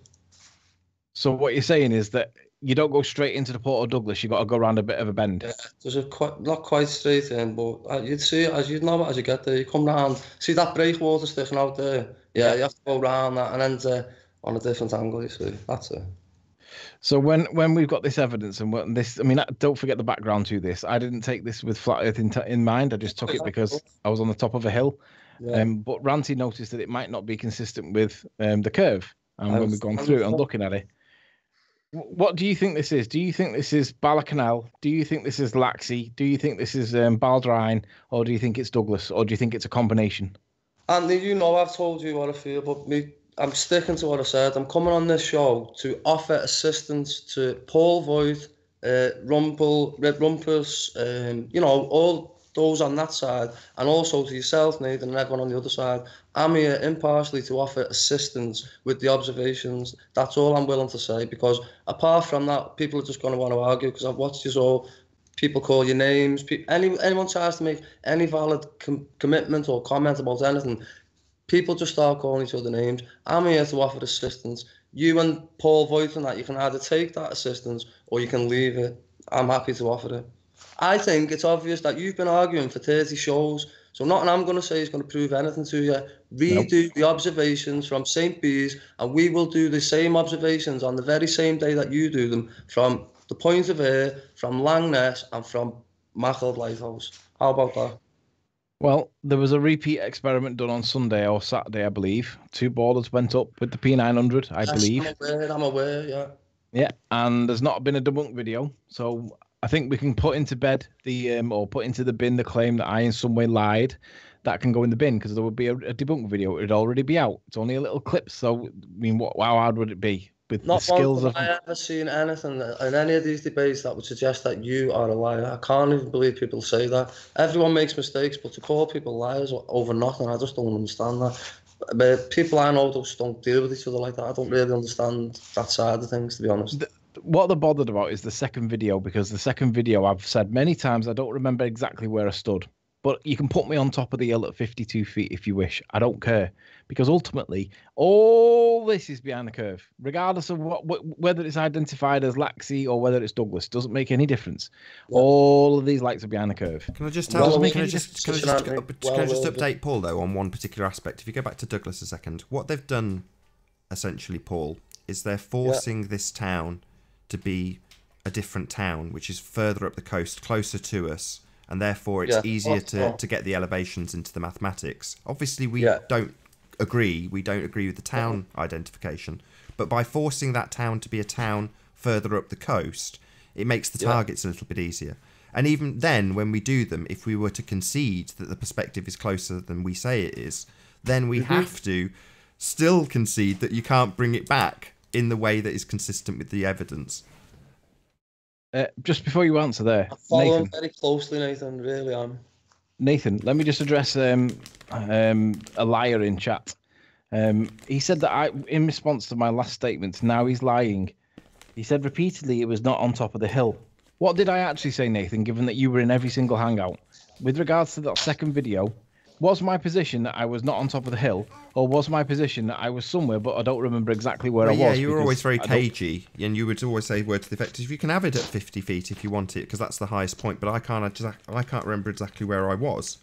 So what you're saying is that you don't go straight into the Port of Douglas, you've got to go around a bit of a bend. Yeah, there's not quite straight in, but you'd see it as you get there. You come round, see that breakwater sticking out there? Yeah, you have to go round that and then on a different angle, you see. That's it. So when we've got this evidence and this, I mean, don't forget the background to this. I didn't take this with flat earth in mind. I just took it because I was on the top of a hill. Yeah. But Ranty noticed that it might not be consistent with the curve. And when we've gone through and looking at it, what do you think this is? Do you think this is Balacanal? Do you think this is Laxey? Do you think this is Baldrine? Or do you think it's Douglas? Or do you think it's a combination? Andy, you know I've told you what I feel, but I'm sticking to what I said. I'm coming on this show to offer assistance to Paul Voigt, Rumpus, all those on that side, and also to yourself, Nathan, and everyone on the other side. I'm here impartially to offer assistance with the observations. That's all I'm willing to say, because apart from that, people are just going to want to argue, because I've watched you all. People call you names. Anyone tries to make any valid commitment or comment about anything, people just start calling each other names. I'm here to offer assistance. You and Paul Voigt and that, you can either take that assistance or you can leave it. I'm happy to offer it. I think it's obvious that you've been arguing for 30 shows, so nothing I'm going to say is going to prove anything to you. Redo the observations from St. Bees, and we will do the same observations on the very same day that you do them from the point of view from Langness and from Mackle Lighthouse. How about that? Well, there was a repeat experiment done on Sunday or Saturday, I believe. 2 ballers went up with the P900, I believe. I'm aware, yeah. Yeah, and there's not been a debunk video, so I think we can put into bed or put into the bin the claim that I in some way lied. That can go in the bin because there would be a debunk video. It'd already be out. It's only a little clip, so I mean, how hard would it be? With Not the skills once have I ever seen anything in any of these debates that would suggest that you are a liar. I can't even believe people say that. Everyone makes mistakes, but to call people liars over nothing, I just don't understand that. But people I know just don't deal with each other like that. I don't really understand that side of things, to be honest. What they're bothered about is the second video, because the second video, I've said many times, I don't remember exactly where I stood. But you can put me on top of the hill at 52 feet if you wish. I don't care. Because ultimately, all this is behind the curve. Regardless of whether it's identified as Laxey or whether it's Douglas, doesn't make any difference. Yeah. All of these lights are behind the curve. Can I just update Paul, though, on one particular aspect? If you go back to Douglas a second, what they've done, essentially, Paul, is they're forcing this town to be a different town, which is further up the coast, closer to us. And therefore, it's easier to get the elevations into the mathematics. Obviously, we don't agree. We don't agree with the town identification. But by forcing that town to be a town further up the coast, it makes the targets a little bit easier. And even then, when we do them, if we were to concede that the perspective is closer than we say it is, then we have to still concede that you can't bring it back in the way that is consistent with the evidence. Just before you answer there, I follow him very closely, Nathan. Really, Nathan, let me just address a liar in chat. He said that in response to my last statement, now he's lying. He said repeatedly it was not on top of the hill. What did I actually say, Nathan, given that you were in every single hangout? With regards to that second video, was my position that I was not on top of the hill, or was my position that I was somewhere, but I don't remember exactly where I was? Yeah, you were always very cagey, and you would always say word to the effect, if you can have it at 50 feet if you want it, because that's the highest point, but I can't remember exactly where I was.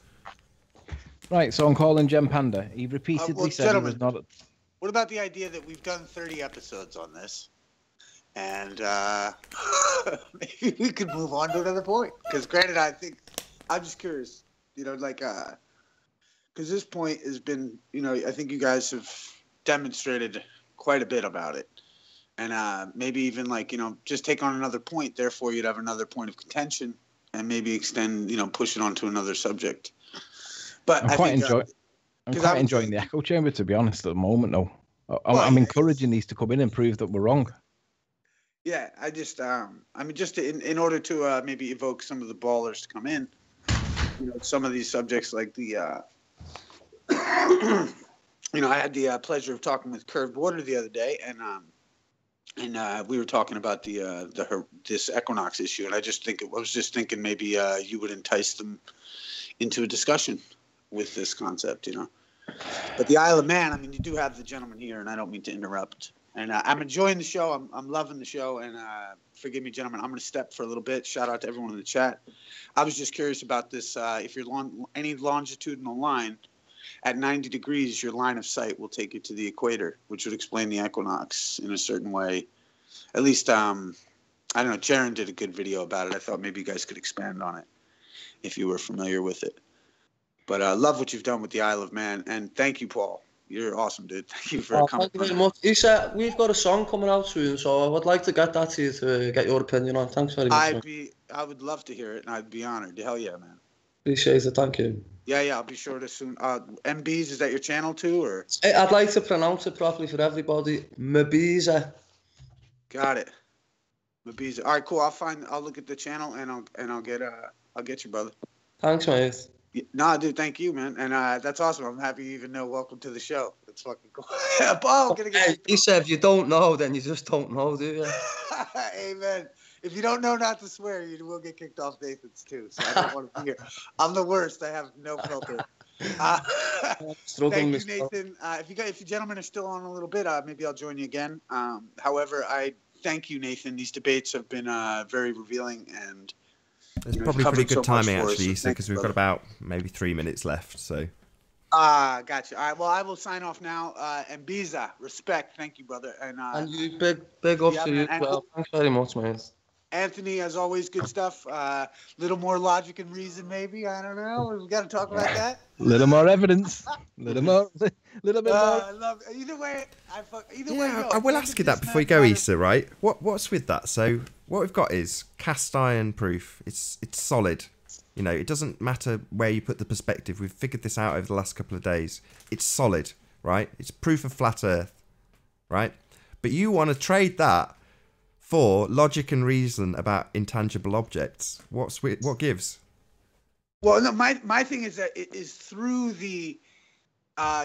Right, so I'm calling Gem Panda. He repeatedly said he was not... What about the idea that we've done 30 episodes on this, and maybe we could move on to another point? Because granted, I'm just curious, because this point has been, I think you guys have demonstrated quite a bit about it. And maybe even just take on another point. Therefore, you'd have another point of contention and maybe extend, push it on to another subject. But I'm quite enjoying the echo chamber, to be honest, at the moment, though. I'm encouraging these to come in and prove that we're wrong. Yeah, I just, just in order to maybe evoke some of the ballers to come in, some of these subjects like the... I had the pleasure of talking with Curved Water the other day, and we were talking about this equinox issue, and I was just thinking maybe you would entice them into a discussion with this concept, But the Isle of Man, you do have the gentleman here, and I don't mean to interrupt. And I'm enjoying the show. I'm loving the show, and forgive me, gentlemen, I'm going to step for a little bit. Shout out to everyone in the chat. I was just curious about this. If you're any longitudinal line, at 90 degrees, your line of sight will take you to the equator, which would explain the equinox in a certain way. At least, I don't know, Jaron did a good video about it. I thought maybe you guys could expand on it if you were familiar with it. But I love what you've done with the Isle of Man. And thank you, Paul. You're awesome, dude. Thank you for coming. Thank you very much. He said we've got a song coming out soon, so I would like to get that to you to get your opinion on. Thanks very much. I would love to hear it, and I'd be honored. Hell yeah, man. Appreciate it. Thank you. Yeah, I'll be sure to soon. MBs, is that your channel too, or? I'd like to pronounce it properly for everybody. Mabiza. Got it. Mabiza. All right, cool. I'll look at the channel and I'll get you, brother. Thanks, mate. Nah, dude, thank you, man. And that's awesome. I'm happy you even know. Welcome to the show. It's fucking cool. Paul, he said, if you don't know, then you just don't know, do you? Amen. If you don't know not to swear, you will get kicked off Nathan's too. So I don't want to be here. I'm the worst. I have no filter. Thank you, Nathan. If you gentlemen are still on a little bit, maybe I'll join you again. However, I thank you, Nathan. These debates have been very revealing, and it's probably pretty good timing actually, Issa, because we've got about maybe 3 minutes left. So. Gotcha. All right. Well, I will sign off now. And Biza, respect. Thank you, brother. And you, big up to you. Well, thanks very much, man. Anthony, as always, good stuff. Little more logic and reason, maybe. I don't know. We got to talk about that. Little more evidence. Little bit more. I love either way. I will ask you that before you go, Issa. Right? What's with that? So what we've got is cast iron proof. It's solid. You know, it doesn't matter where you put the perspective. We've figured this out over the last couple of days. It's solid, right? It's proof of flat Earth, right? But you want to trade that for logic and reason about intangible objects. What gives? Well, no, my thing is that it is through the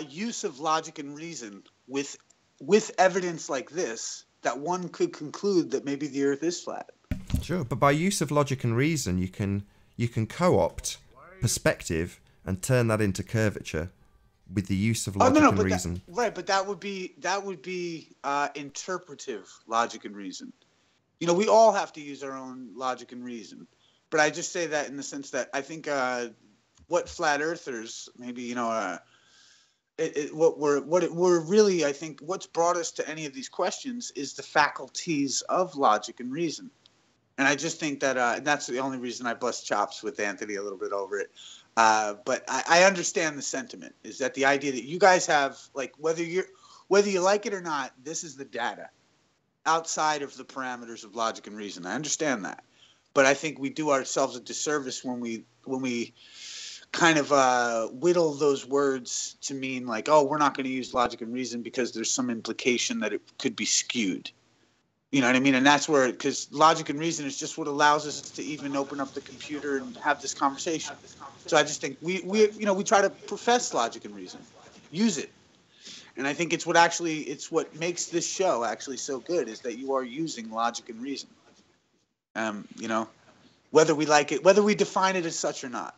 use of logic and reason with evidence like this that one could conclude that maybe the Earth is flat. Sure, but by use of logic and reason, you can co-opt perspective and turn that into curvature with the use of logic and reason. But that would be interpretive logic and reason. You know, we all have to use our own logic and reason. But I just say that in the sense that I think what flat earthers maybe, you know, we're really, I think what's brought us to any of these questions is the faculties of logic and reason. And I just think that that's the only reason I bust chops with Anthony a little bit over it. But I understand the sentiment, is that the idea that you guys have, like, whether you like it or not, this is the data outside of the parameters of logic and reason. I understand that. But I think we do ourselves a disservice when we kind of whittle those words to mean like, oh, we're not going to use logic and reason because there's some implication that it could be skewed. You know what I mean? And that's where, because logic and reason is just what allows us to even open up the computer and have this conversation. So I just think we try to profess logic and reason, use it. And I think it's what makes this show actually so good, is that you are using logic and reason. You know, whether we like it, whether we define it as such or not.